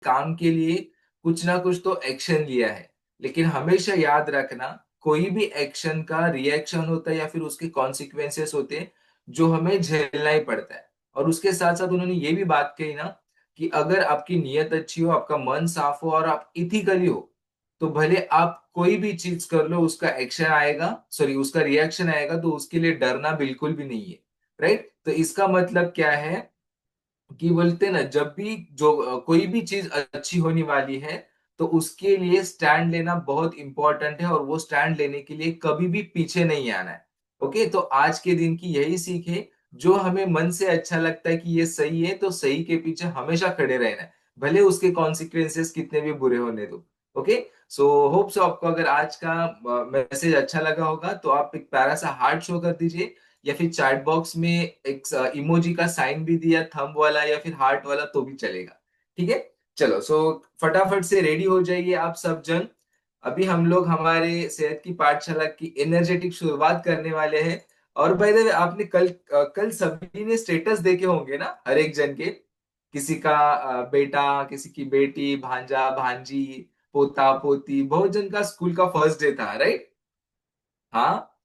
काम के लिए कुछ ना कुछ तो एक्शन लिया है। लेकिन हमेशा याद रखना, कोई भी एक्शन का रिएक्शन होता है या फिर उसके कॉन्सिक्वेंसेस होते हैं जो हमें झेलना ही पड़ता है। और उसके साथ साथ उन्होंने ये भी बात कही ना कि अगर आपकी नीयत अच्छी हो, आपका मन साफ हो और आप इथिकली हो, तो भले आप कोई भी चीज कर लो, उसका एक्शन आएगा, सॉरी उसका रिएक्शन आएगा, तो उसके लिए डरना बिल्कुल भी नहीं है। राइट? तो इसका मतलब क्या है कि बोलते हैं ना, जब भी जो कोई भी चीज अच्छी होने वाली है तो उसके लिए स्टैंड लेना बहुत इंपॉर्टेंट है, और वो स्टैंड लेने के लिए कभी भी पीछे नहीं आना है। ओके, तो आज के दिन की यही सीख है। जो हमें मन से अच्छा लगता है कि ये सही है, तो सही के पीछे हमेशा खड़े रहना है, भले उसके कॉन्सिक्वेंसेस कितने भी बुरे होने दो। ओके, सो होप सो आपको अगर आज का मैसेज अच्छा लगा होगा, तो आप एक प्यारा सा हार्ट शो कर दीजिए, या फिर चैट बॉक्स में एक इमोजी का साइन भी दिया, थंब वाला या फिर हार्ट वाला, तो भी चलेगा। ठीक है? चलो, सो फटाफट से रेडी हो जाइए आप सब जन। अभी हम लोग हमारे सेहत की पाठशाला की एनर्जेटिक शुरुआत करने वाले हैं। और बाय द वे, आपने कल सभी ने स्टेटस देखे होंगे ना, हर एक जन के, किसी का बेटा, किसी की बेटी, भांजा भांजी, पोता पोती, बहुत जन का स्कूल का फर्स्ट डे था, राइट? हाँ।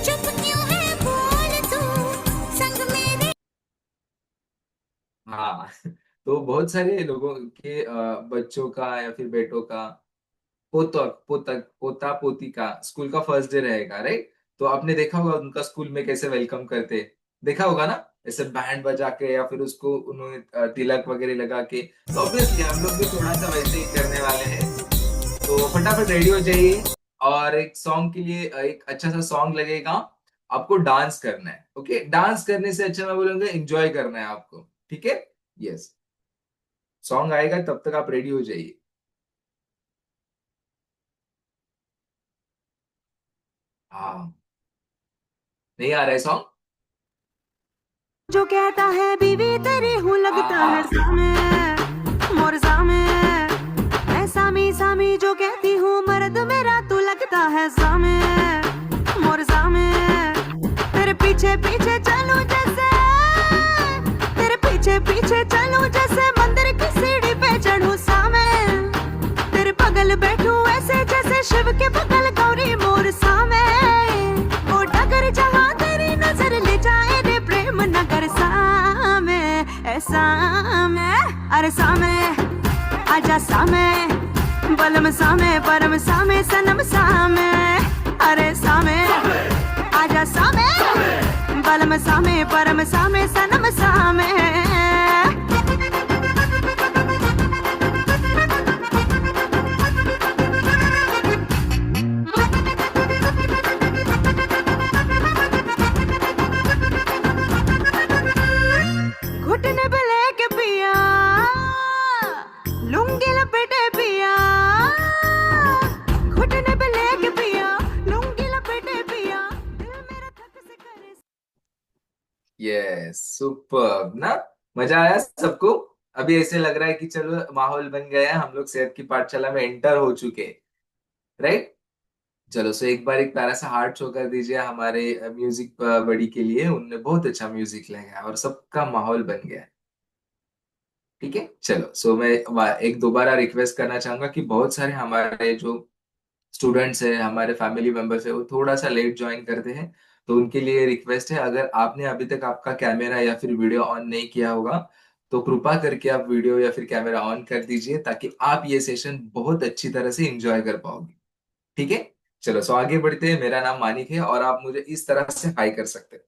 चुप क्यों है बोल तू संग मेरे। हाँ। तो बहुत सारे लोगों के बच्चों का या फिर बेटों का, पोता पोती का स्कूल का फर्स्ट डे रहेगा, राइट? तो आपने देखा होगा उनका स्कूल में कैसे वेलकम करते, देखा होगा ना, ऐसे बैंड बजा के या फिर उसको उन्होंने तिलक वगैरह लगा के। तो ऑब्वियसली हम लोग भी थोड़ा सा वैसे ही करने वाले हैं। तो फटाफट रेडी हो जाइए। और एक सॉन्ग के लिए एक अच्छा सा सॉन्ग लगेगा, आपको डांस करना है। ओके, डांस करने से अच्छा मैं बोलूंगा एंजॉय करना है आपको। ठीक है? यस। सॉन्ग आएगा, तब तक आप रेडी हो जाइए। हाँ। नहीं आ रहा है सॉन्ग? जो कहता है बीवी तेरी हूँ हाँ लगता है हाँ। सामे मोर सामे। मैं सामी सामी जो कहती हूँ मर्द मेरा तू लगता है सामे मोर सामे। तेरे पीछे पीछे चलूं जैसे, तेरे पीछे पीछे चलूं जैसे मंदिर की सीढ़ी पे चढ़ूं सामे। तेरे बगल बैठूं ऐसे जैसे शिव के बगल गौरी मोर सामे। ओ डगर जहाँ तेरी नजर ले जाए रे प्रेम नगर सामे ऐसा मैं। अरे सामे आजा सामे बलम सामे परम सामे सनम सामे। अरे सामे आजा सामे बलम सामे परम सामे सनम सामे। घुटने पे लेके पिया लुंगी लपेटे पिया। घुटने पे लेके पिया लुंगी लपेटे पिया दिल मेरा थक से करे। यस, सुपर ना। मजा आया सबको? अभी ऐसे लग रहा है कि चलो माहौल बन गया है, हम लोग सेहत की पाठशाला में एंटर हो चुके, राइट? चलो, सो एक बार एक प्यारा सा हार्ट शो कर दीजिए हमारे म्यूजिक बड़ी के लिए। उनने बहुत अच्छा म्यूजिक लगाया और सबका माहौल बन गया। ठीक है, चलो, सो मैं एक दोबारा रिक्वेस्ट करना चाहूंगा कि बहुत सारे हमारे जो स्टूडेंट्स हैं, हमारे फैमिली मेंबर्स है, वो थोड़ा सा लेट ज्वाइन करते हैं। तो उनके लिए रिक्वेस्ट है, अगर आपने अभी तक आपका कैमरा या फिर वीडियो ऑन नहीं किया होगा, तो कृपा करके आप वीडियो या फिर कैमरा ऑन कर दीजिए, ताकि आप ये सेशन बहुत अच्छी तरह से एंजॉय कर पाओगे। ठीक है? चलो, सो आगे बढ़ते हैं। मेरा नाम मानिक है और आप मुझे इस तरह से हाई कर सकते हैं,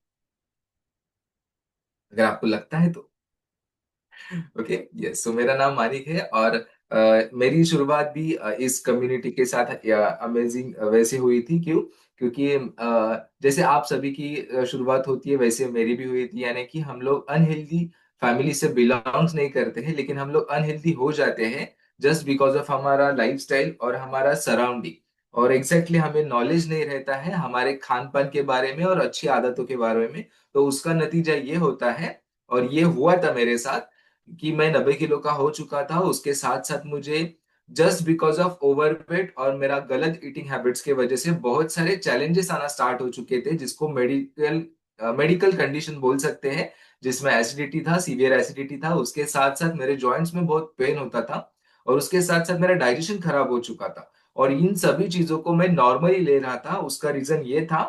अगर आपको लगता है तो। ओके, यस, सो मेरा नाम मानिक है। और मेरी शुरुआत भी इस कम्युनिटी के साथ अमेजिंग वैसे हुई थी। क्यों? क्योंकि जैसे आप सभी की शुरुआत होती है, वैसे मेरी भी हुई थी। यानी कि हम लोग अनहेल्दी फैमिली से बिलोंग्स नहीं करते हैं, लेकिन हम लोग अनहेल्दी हो जाते हैं जस्ट बिकॉज ऑफ हमारा लाइफस्टाइल और हमारा सराउंडिंग। और एग्जैक्टली हमें नॉलेज नहीं रहता है हमारे खान पान के बारे में और अच्छी आदतों के बारे में। तो उसका नतीजा ये होता है, और ये हुआ था मेरे साथ, कि मैं 90 किलो का हो चुका था। उसके साथ साथ मुझे जस्ट बिकॉज ऑफ ओवरवेट और मेरा गलत ईटिंग हैबिट्स के वजह से बहुत सारे चैलेंजेस आना स्टार्ट हो चुके थे, जिसको मेडिकल मेडिकल कंडीशन बोल सकते हैं, जिसमें एसिडिटी था, सीवियर एसिडिटी था, उसके साथ साथ मेरे जॉइंट्स में बहुत पेन होता था, और उसके साथ साथ मेरा डाइजेशन खराब हो चुका था। और इन सभी चीजों को मैं नॉर्मली ले रहा था। उसका रीजन ये था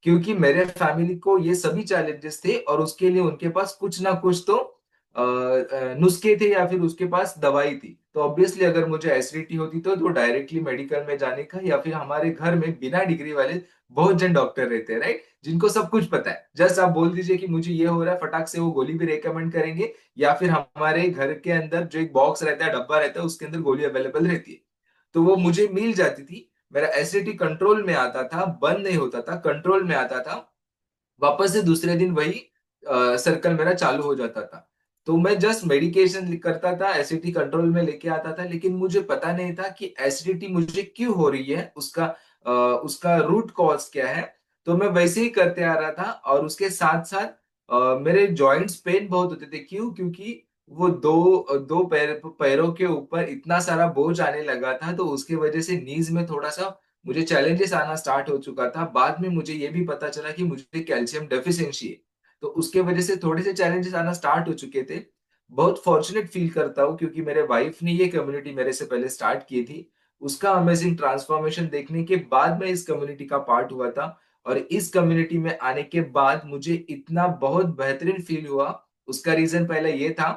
क्योंकि मेरे फैमिली को ये सभी चैलेंजेस थे, और उसके लिए उनके पास कुछ ना कुछ तो नुस्खे थे या फिर उसके पास दवाई थी। तो ऑब्वियसली अगर मुझे एसिडिटी होती तो डायरेक्टली मेडिकल में जाने का, या फिर हमारे घर में बिना डिग्री वाले बहुत जन डॉक्टर रहते हैं, राइट, जिनको सब कुछ पता है। जस्ट आप बोल दीजिए कि मुझे ये हो रहा है, फटाक से वो गोली भी रेकमेंड करेंगे, या फिर हमारे घर के अंदर जो एक बॉक्स रहता है, डब्बा रहता है, उसके अंदर गोली अवेलेबल रहती है, तो वो मुझे मिल जाती थी। मेरा एसिडिटी कंट्रोल में आता था, बंद नहीं होता था, कंट्रोल में आता था। वापस से दूसरे दिन वही सर्कल मेरा चालू हो जाता था। तो मैं जस्ट मेडिकेशन करता था, एसिडिटी कंट्रोल में लेके आता था, लेकिन मुझे पता नहीं था कि एसिडिटी मुझे क्यों हो रही है, उसका रूट कॉज क्या है। तो मैं वैसे ही करते आ रहा था, और उसके साथ साथ मेरे जॉइंट्स पेन बहुत होते थे। क्यों? क्योंकि वो दो दो पैरों के ऊपर इतना सारा बोझ आने लगा था, तो उसके वजह से नीज में थोड़ा सा मुझे चैलेंजेस आना स्टार्ट हो चुका था। बाद में मुझे ये भी पता चला कि मुझे कैल्शियम डेफिशिएंसी है, तो उसके वजह से थोड़े से चैलेंजेस आना स्टार्ट हो चुके थे। बहुत फॉर्चुनेट फील करता हूँ, क्योंकि मेरे वाइफ ने ये कम्युनिटी मेरे से पहले स्टार्ट की थी। उसका अमेजिंग ट्रांसफॉर्मेशन देखने के बाद मैं इस कम्युनिटी का पार्ट हुआ था, और इस कम्युनिटी में आने के बाद मुझे इतना बहुत बेहतरीन फील हुआ। उसका रीजन पहले ये था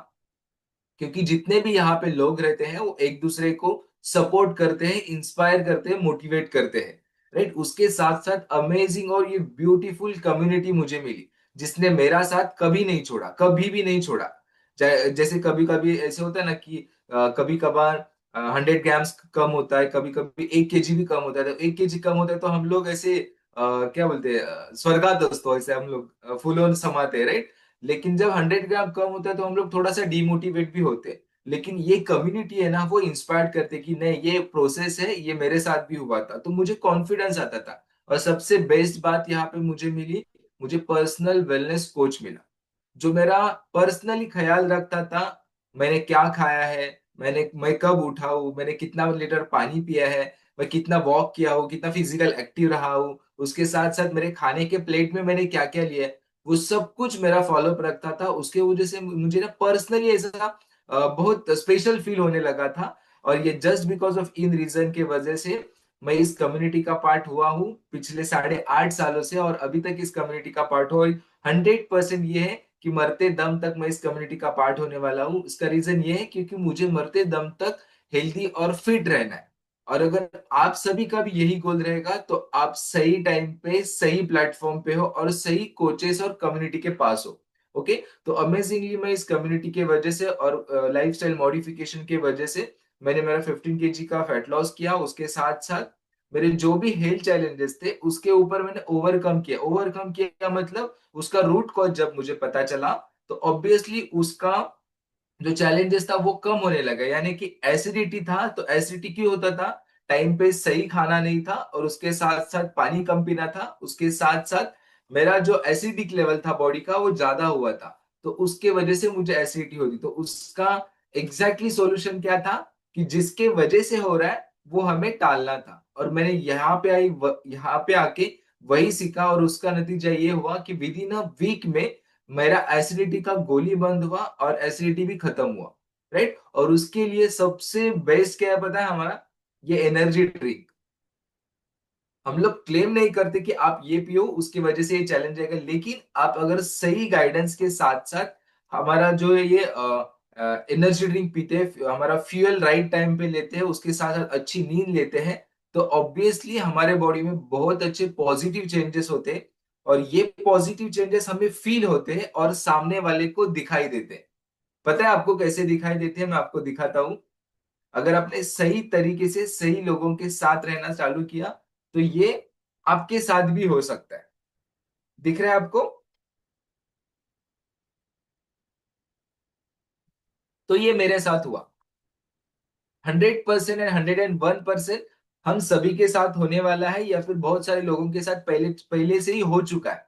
क्योंकि जितने भी यहाँ पे लोग रहते हैं वो एक दूसरे को सपोर्ट करते हैं, इंस्पायर करते हैं, मोटिवेट करते हैं, राइट। उसके साथ साथ अमेजिंग और ये ब्यूटीफुल कम्युनिटी मुझे मिली, जिसने मेरा साथ कभी नहीं छोड़ा, कभी भी नहीं छोड़ा। जैसे कभी कभी ऐसे होता है ना कि कभी कभार 100 ग्राम्स कम होता है, कभी कभी 1 केजी भी कम होता है। तो 1 केजी कम होता है तो हम लोग ऐसे क्या बोलते हैं, स्वर्गादोस्त हो, ऐसे हम लोग फूलों समाते हैं, राइट। लेकिन जब 100 ग्राम कम होता है तो हम लोग थोड़ा सा डिमोटिवेट भी होते हैं। लेकिन ये कम्युनिटी है ना, वो इंस्पायर करते कि नहीं, ये प्रोसेस है, ये मेरे साथ भी हुआ था, तो मुझे कॉन्फिडेंस आता था। और सबसे बेस्ट बात यहाँ पे मुझे मिली, मुझे पर्सनल वेलनेस कोच मिला, जो मेरा पर्सनली ख्याल रखता था। मैंने क्या खाया है, मैं कब उठा हूँ, मैंने कितना लीटर पानी पिया है, मैं कितना वॉक किया हूँ, कितना फिजिकल एक्टिव रहा हूँ, उसके साथ साथ मेरे खाने के प्लेट में मैंने क्या क्या लिया है, वो सब कुछ मेरा फॉलोअप रखता था। उसके वजह से मुझे ना पर्सनली ऐसा बहुत स्पेशल फील होने लगा था। और ये जस्ट बिकॉज ऑफ इन रीजन के वजह से मैं इस कम्युनिटी का पार्ट हुआ हूँ पिछले 8.5 सालों से, और अभी तक इस कम्युनिटी का पार्ट हो। 100% ये है कि मरते दम तक मैं इस कम्युनिटी का पार्ट होने वाला हूँ। इसका रीजन ये है क्योंकि मुझे मरते दम तक हेल्दी और फिट रहना है। और अगर आप सभी का भी यही गोल रहेगा, तो आप सही टाइम पे सही प्लेटफॉर्म पे हो, और सही कोचेस और कम्युनिटी के पास हो। ओके। तो अमेजिंगली मैं इस कम्युनिटी के वजह से और लाइफस्टाइल मॉडिफिकेशन के वजह से मैंने मेरा 15 केजी का फैट लॉस किया। उसके साथ साथ मेरे जो भी हेल्थ चैलेंजेस थे उसके ऊपर मैंने ओवरकम किया मतलब उसका रूट कॉज जब मुझे पता चला, तो ऑब्वियसली उसका जो चैलेंजेस था वो कम होने लगा। यानी कि एसिडिटी था, तो एसिडिटी क्यों होता था? टाइम पे सही खाना नहीं था, और उसके साथ साथ पानी कम पीना था। उसके साथ साथ मेरा जो एसिडिक लेवल था बॉडी का वो ज्यादा हुआ था, तो उसके वजह से मुझे एसिडिटी होती। तो उसका एग्जैक्टली सॉल्यूशन क्या था कि जिसके वजह से हो रहा है वो हमें टालना था। और मैंने यहाँ पे आके वही सीखा, और उसका नतीजा ये हुआ कि विद इन अ वीक में मेरा एसिडिटी का गोली बंद हुआ, और एसिडिटी भी खत्म हुआ, राइट। और उसके लिए सबसे बेस्ट क्या है पता है हमारा? ये एनर्जी ड्रिंक। हम लोग क्लेम नहीं करते कि आप ये पियो उसकी वजह से ये चैलेंज आएगा, लेकिन आप अगर सही गाइडेंस के साथ साथ हमारा जो है ये एनर्जी ड्रिंक पीते हैं, हमारा फ्यूल राइट टाइम पे लेते हैं, उसके साथ साथ अच्छी नींद लेते हैं, तो ऑब्वियसली हमारे बॉडी में बहुत अच्छे पॉजिटिव चेंजेस होते हैं। और ये पॉजिटिव चेंजेस हमें फील होते हैं और सामने वाले को दिखाई देते हैं। पता है आपको कैसे दिखाई देते हैं? मैं आपको दिखाता हूँ। अगर आपने सही तरीके से सही लोगों के साथ रहना चालू किया, तो ये आपके साथ भी हो सकता है। दिख रहा है आपको? तो ये मेरे साथ हुआ। 100% एंड 101% हम सभी के साथ होने वाला है, या फिर बहुत सारे लोगों के साथ पहले पहले से ही हो चुका है।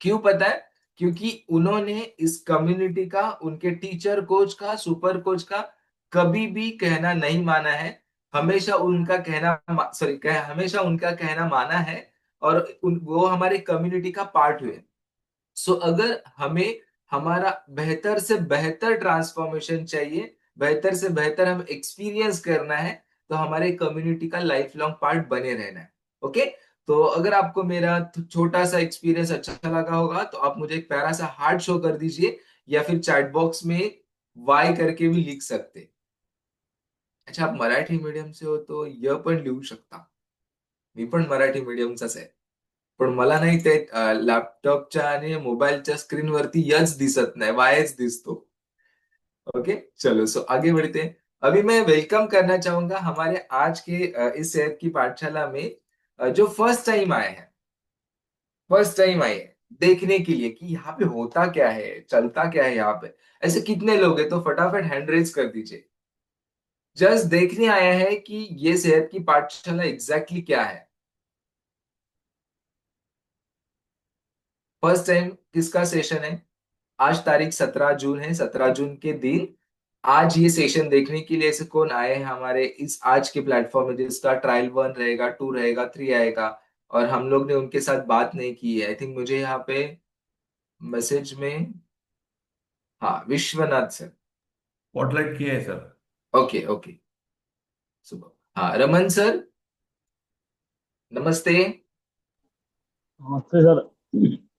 क्यों पता है? क्योंकि उन्होंने इस कम्युनिटी का, उनके टीचर कोच का, सुपर कोच का कभी भी कहना नहीं माना है। हमेशा उनका कहना सॉरी हमेशा उनका कहना माना है, और वो हमारे कम्युनिटी का पार्ट हुए। सो अगर हमें हमारा बेहतर से बेहतर ट्रांसफॉर्मेशन चाहिए, बेहतर से बेहतर हम एक्सपीरियंस करना है, तो हमारे कम्युनिटी का लाइफ लॉन्ग पार्ट बने रहना है। ओके। तो अगर आपको मेरा छोटा सा एक्सपीरियंस अच्छा लगा होगा तो आप मुझे एक प्यारा सा हार्ट शो कर दीजिए, या फिर चैट बॉक्स में वाय करके भी लिख सकते। अच्छा, आप मराठी मीडियम से हो तो य पण लिहू शकता, मी पण मराठी मीडियमचाच आहे, पण मला नाही ते लॅपटॉपच्या आणि मोबाईलच्या स्क्रीनवरती यच दिसत नाही, वायच दिसतो। ओके, चलो सो आगे बढ़ते हैं। अभी मैं वेलकम करना चाहूंगा हमारे आज के इस सेहत की पाठशाला में जो फर्स्ट टाइम आए हैं देखने के लिए कि यहाँ पे होता क्या है, चलता क्या है यहाँ पे। ऐसे कितने लोग हैं तो फटाफट हैंड रेज कर दीजिए। जस्ट देखने आया है कि ये सेहत की पाठशाला एग्जैक्टली क्या है। फर्स्ट टाइम किसका सेशन है? आज तारीख 17 जून है, 17 जून के दिन आज ये सेशन देखने के लिए ऐसे कौन आए हैं हमारे इस आज के प्लेटफॉर्म में, जिसका ट्रायल 1 रहेगा, 2 रहेगा, 3 आएगा, और हम लोग ने उनके साथ बात नहीं की है। आई थिंक मुझे यहाँ पे मैसेज में, हाँ, विश्वनाथ सर। स्पॉटलाइट किया है सर। ओके ओके, सुबह। हाँ, रमन सर, नमस्ते। नमस्ते सर।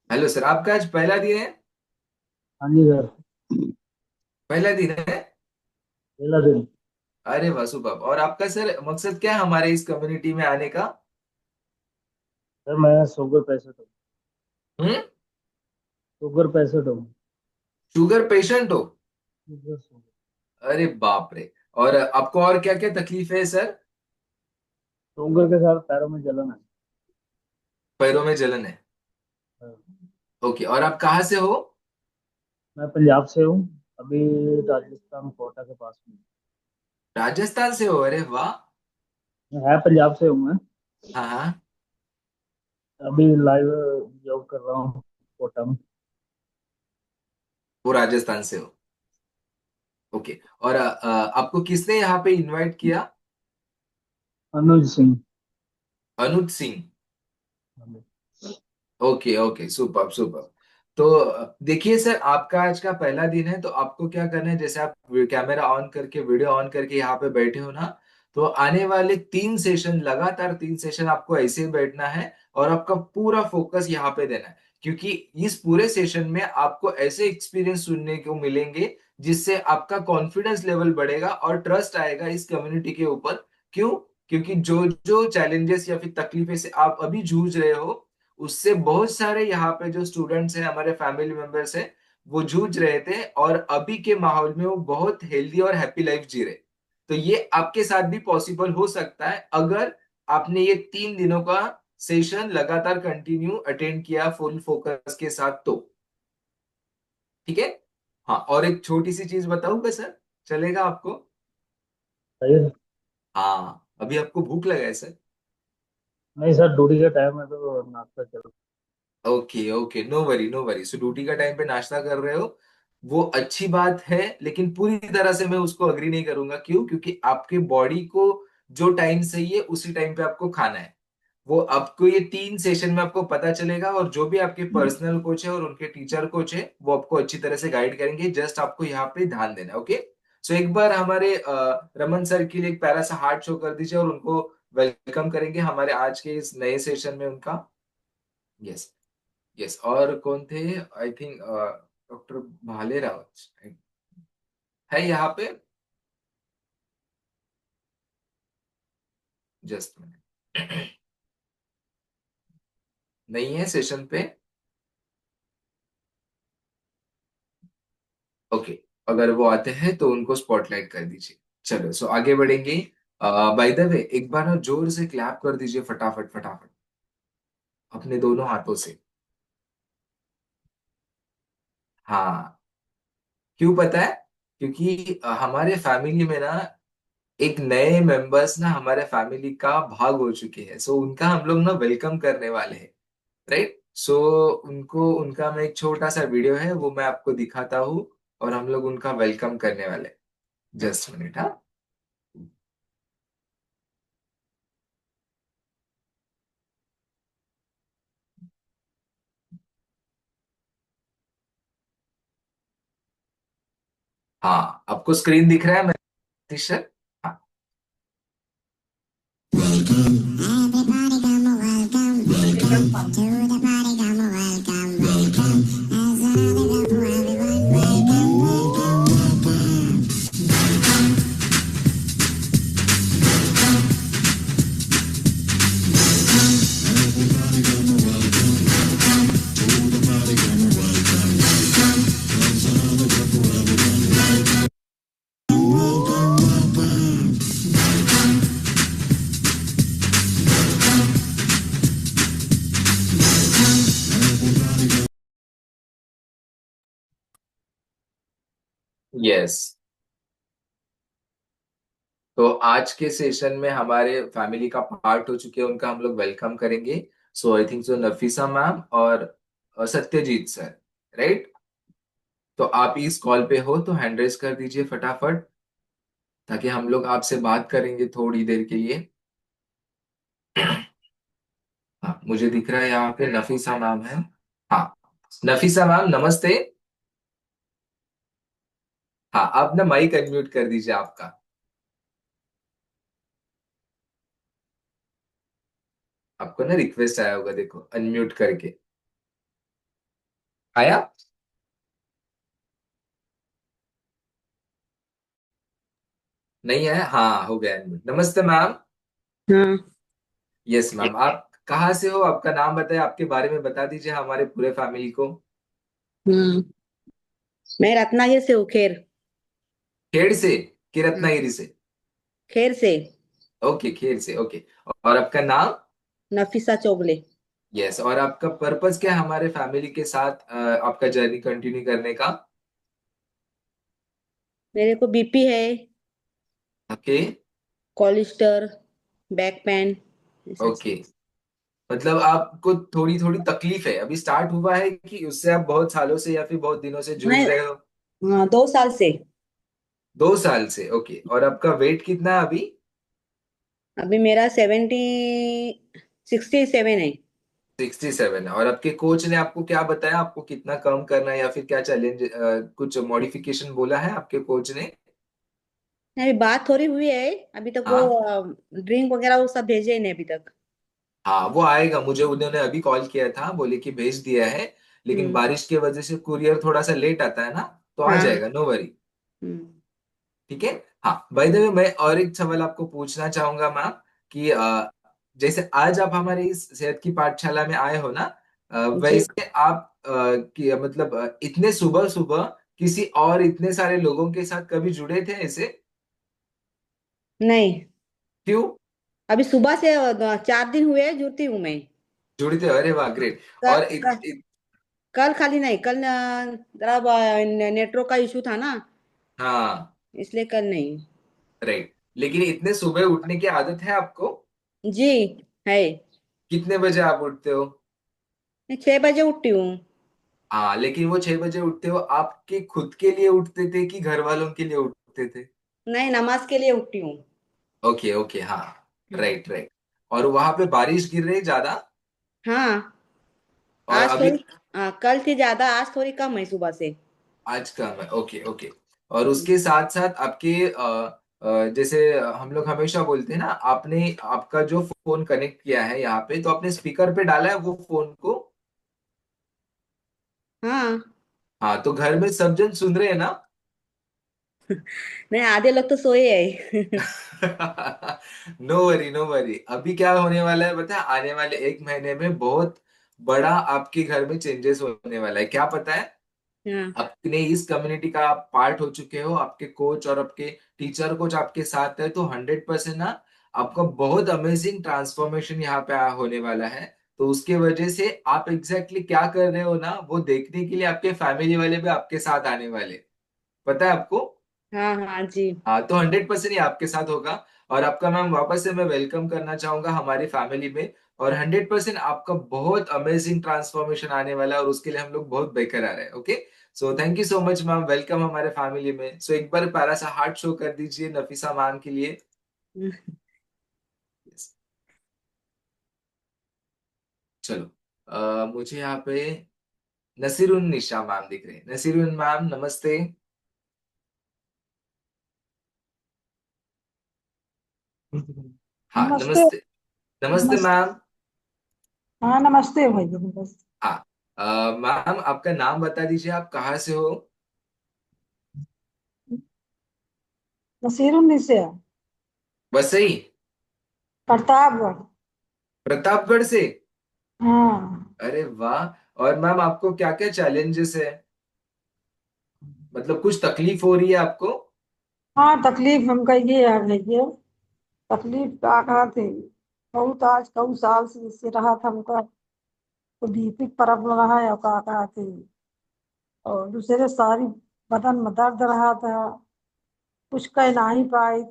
हेलो सर, आपका आज पहला दिन है? हाँ जी सर। पहला दिन है? पहला दिन। अरे वाह, सुबह। और आपका सर मकसद क्या है हमारे इस कम्युनिटी में आने का? सर मैं शुगर पेशेंट हूँ। हम्म। शुगर पेशेंट हूँ। शुगर पेशेंट हो? Sugar sugar. अरे बाप रे। और आपको और क्या क्या तकलीफ है सर? शुगर के साथ पैरों में जलन है। पैरों में जलन है? हाँ। ओके, और आप कहाँ से हो? मैं पंजाब से हूँ। अभी राजस्थान कोटा के पास में। राजस्थान से हो? अरे वाह। है पंजाब से हूँ मैं। हाँ हाँ। अभी लाइव जॉब कर रहा हूँ कोटा में। वो राजस्थान से हो? ओके। और आपको किसने यहाँ पे इनवाइट किया? अनुज सिंह। अनुज सिंह। हाँ जी। Okay okay, super super. तो देखिए सर, आपका आज का पहला दिन है, तो आपको क्या करना है, जैसे आप कैमरा ऑन करके, वीडियो ऑन करके यहाँ पे बैठे हो ना, तो आने वाले 3 सेशन, लगातार 3 सेशन आपको ऐसे ही बैठना है, और आपका पूरा फोकस यहाँ पे देना है, क्योंकि इस पूरे सेशन में आपको ऐसे एक्सपीरियंस सुनने को मिलेंगे जिससे आपका कॉन्फिडेंस लेवल बढ़ेगा और ट्रस्ट आएगा इस कम्युनिटी के ऊपर। क्यों? क्योंकि जो जो चैलेंजेस या फिर तकलीफें से आप अभी जूझ रहे हो, उससे बहुत सारे यहाँ पे जो स्टूडेंट्स हैं, हमारे फैमिली मेंबर्स हैं, वो जूझ रहे थे, और अभी के माहौल में वो बहुत हेल्दी और हैप्पी लाइफ जी रहे। तो ये आपके साथ भी पॉसिबल हो सकता है अगर आपने ये 3 दिनों का सेशन लगातार कंटिन्यू अटेंड किया फुल फोकस के साथ तो। ठीक है। हाँ, और एक छोटी सी चीज बताऊंगा सर, चलेगा आपको? सही है। हाँ, अभी आपको भूख लगा है सर? नहीं सर, ड्यूटी का टाइम है तो नाश्ता चलो। Okay okay, no worry no worry. So duty का टाइम पे नाश्ता कर रहे हो, वो अच्छी बात है, लेकिन पूरी तरह से मैं उसको अग्री नहीं करूंगा। क्यों? क्योंकि आपके बॉडी को जो टाइम चाहिए उसी टाइम पे आपको खाना है। वो आपको ये 3 सेशन में आपको पता चलेगा, और जो भी आपके पर्सनल कोच है और उनके टीचर कोच है वो आपको अच्छी तरह से गाइड करेंगे। जस्ट आपको यहाँ पे ध्यान देना है। ओके। सो एक बार हमारे रमन सर के लिए एक प्यारा सा हार्ट शो कर दीजिए, और उनको वेलकम करेंगे हमारे आज के इस नए सेशन में उनका। यस। यस, और कौन थे? आई थिंक डॉक्टर भाले रावत है यहाँ पे। Just minute. नहीं है सेशन पे? ओके। अगर वो आते हैं तो उनको स्पॉटलाइट कर दीजिए। चलो, सो आगे बढ़ेंगे। बाय द वे, एक बार ना जोर से क्लैप कर दीजिए, फटाफट फटाफट, अपने दोनों हाथों से। हाँ। क्यों पता है? क्योंकि हमारे फैमिली में ना एक नए मेंबर्स ना हमारे फैमिली का भाग हो चुके हैं, सो उनका हम लोग ना वेलकम करने वाले हैं। राइट। सो उनको, उनका मैं एक छोटा सा वीडियो है वो मैं आपको दिखाता हूँ, और हम लोग उनका वेलकम करने वाले हैं। Just minute. हाँ। हाँ, आपको स्क्रीन दिख रहा है मेरा सर? हाँ। यस। तो आज के सेशन में हमारे फैमिली का पार्ट हो चुके हैं, उनका हम लोग वेलकम करेंगे। So I think so Nafisa ma'am और सत्यजीत सर, राइट? तो आप इस कॉल पे हो तो हैंड रेज कर दीजिए फटाफट, ताकि हम लोग आपसे बात करेंगे थोड़ी देर के लिए। हाँ, मुझे दिख रहा है यहाँ पे नफीसा मैम है। हाँ, नफीसा मैम नमस्ते। हाँ, आप ना माइक अनम्यूट कर दीजिए आपका। आपको ना रिक्वेस्ट आया होगा, देखो अनम्यूट करके। आया? नहीं आया? हाँ, हो गया अनम्यूट। नमस्ते मैम। हाँ। यस मैम, आप कहाँ से हो? आपका नाम बताइए, आपके बारे में बता दीजिए हमारे पूरे फैमिली को। हम्म। मैं रत्नागिरी से हूँ, खेर। खेड़ से कि हाँ, रत्नागिरी से? खेर से। ओके, खेड़ से, ओके। और आपका नाम? नफीसा चोगले। यस। और आपका पर्पस क्या है हमारे फैमिली के साथ आपका जर्नी कंटिन्यू करने का? मेरे को बीपी है, ओके। कोलेस्टर, बैक पेन, ऐसा सब। ओके, मतलब आपको थोड़ी थोड़ी तकलीफ है, अभी स्टार्ट हुआ है कि उससे आप बहुत सालों से या फिर बहुत दिनों से जूझ नहीं। रहे हो? हाँ, 2 साल से। 2 साल से, ओके। और आपका वेट कितना है अभी? अभी मेरा 67 है। 67 है। और आपके कोच ने आपको क्या बताया, आपको कितना कम करना है या फिर क्या चैलेंज, कुछ मॉडिफिकेशन बोला है आपके कोच ने? अभी बात थोड़ी हुई है। अभी तक वो हाँ। ड्रिंक वगैरह वो सब भेजे ही नहीं अभी तक। हाँ, वो आएगा, मुझे उन्होंने अभी कॉल किया था, बोले कि भेज दिया है। लेकिन हम्म। बारिश की वजह से कुरियर थोड़ा सा लेट आता है ना, तो आ हाँ। जाएगा, नो वरी। हम्म। ठीक है। हाँ, बाय द वे मैं और एक सवाल आपको पूछना चाहूंगा मैम, कि जैसे आज आप हमारे इस सेहत की पाठशाला में आए हो ना, जी। वैसे आप कि मतलब इतने सुबह सुबह किसी और इतने सारे लोगों के साथ कभी जुड़े थे ऐसे? नहीं, क्यों? अभी सुबह से 4 दिन हुए जुड़ती हूँ मैं। जुड़े थे, अरे वाह, ग्रेट। क, और क, कल खाली नहीं, कल जरा नेटवर्क का इशू था ना, हाँ, इसलिए कल नहीं। राइट। लेकिन इतने सुबह उठने की आदत है आपको? जी, है। कितने बजे आप उठते हो? मैं 6 बजे उठती हूँ। हाँ, लेकिन वो 6 बजे उठते हो, आपके खुद के लिए उठते थे कि घर वालों के लिए उठते थे? नहीं, नमाज के लिए उठती हूँ। ओके ओके, हाँ। हम्म। Right right. और वहां पे बारिश गिर रही ज्यादा? हाँ। और आज अभी? थोड़ी, कल थी ज्यादा, आज थोड़ी कम है सुबह से। आज कम है, ओके ओके। और उसके साथ साथ आपके जैसे हम लोग हमेशा बोलते हैं ना, आपने आपका जो फोन कनेक्ट किया है यहाँ पे, तो आपने स्पीकर पे डाला है वो फोन को? हाँ। हाँ, तो घर में सब जन सुन रहे हैं ना? नहीं, आधे लोग तो सोए है। No worry no worry. अभी क्या होने वाला है पता है, आने वाले 1 महीने में बहुत बड़ा आपके घर में चेंजेस होने वाला है, क्या पता है? हाँ। अपने इस कम्युनिटी का आप पार्ट हो चुके हो, आपके कोच और आपके टीचर कोच आपके साथ है, तो 100% ना आपका बहुत अमेजिंग ट्रांसफॉर्मेशन यहाँ पे होने वाला है। तो उसके वजह से आप एग्जैक्टली exactly क्या कर रहे हो ना, वो देखने के लिए आपके फैमिली वाले भी आपके साथ आने वाले, पता है आपको? हाँ। हाँ जी। हाँ, तो 100% ही आपके साथ होगा। और आपका मैम वापस से मैं वेलकम करना चाहूंगा हमारी फैमिली में। और 100% आपका बहुत अमेजिंग ट्रांसफॉर्मेशन आने वाला है, और उसके लिए हम लोग बहुत बेकरार है। Okay. So thank you so much ma'am, welcome हमारे फैमिली में। सो एक बार प्यारा सा हार्ट शो कर दीजिए नफीसा मैम के लिए। Yes. चलो, मुझे यहाँ पे नसीरुन निशा मैम दिख रहे हैं। नसीरुन मैम नमस्ते। हाँ, नमस्ते। नमस्ते। नमस्ते नमस्ते। मैम। हाँ, नमस्ते भैया, नमस्ते। हाँ। मैम आपका नाम बता दीजिए, आप कहाँ से हो? नसीरुन्निसा। वैसे ही। प्रतापगढ़। प्रतापगढ़ से। हाँ। अरे वाह। और मैम आपको क्या क्या चैलेंजेस है, मतलब कुछ तकलीफ हो रही है आपको? हाँ, तकलीफ हमका ये है भैया। तकलीफ का कहा थी। बहुत आज कई साल से इससे रहा था हमका। तो बीपी प्रॉब्लम रहा है, और का कहा थी। और दूसरे सारी बदन में दर्द रहा था। कुछ कह नहीं पाई।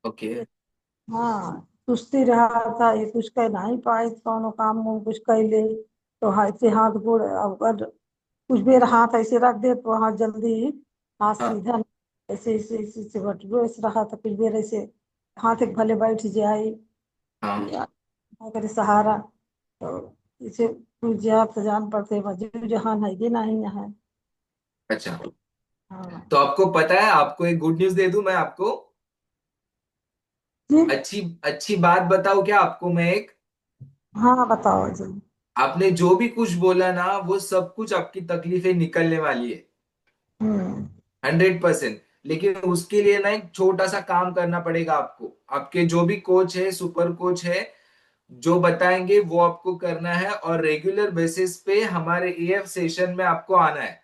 ओके। ये। हाँ, सुस्ती रहा था, ये कुछ कह नहीं पाई, कौनो काम में कुछ कह ले। तो हाथ से हाथ गोड़ अगर कुछ देर हाथ ऐसे रख दे तो हाथ जल्दी हाथ हाँ सीधा। ऐसे ऐसे ऐसे ऐसे बटुए ऐसे रहा था, कुछ देर ऐसे हाथ एक भले बैठ जाए, हाँ। या अगर सहारा। तो इसे कुछ जात तो जान पड़ते मजबूर जहान है कि नहीं है। अच्छा, हाँ तो आपको पता है, आपको एक गुड न्यूज दे दूं मैं आपको। जी। अच्छी अच्छी बात बताओ क्या आपको मैं एक। हाँ, बताओ जी। आपने जो भी कुछ बोला ना, वो सब कुछ आपकी तकलीफें निकलने वाली है। हम्म। 100%। लेकिन उसके लिए ना एक छोटा सा काम करना पड़ेगा आपको। आपके जो भी कोच है, सुपर कोच है, जो बताएंगे वो आपको करना है, और रेगुलर बेसिस पे हमारे ईएफ सेशन में आपको आना है।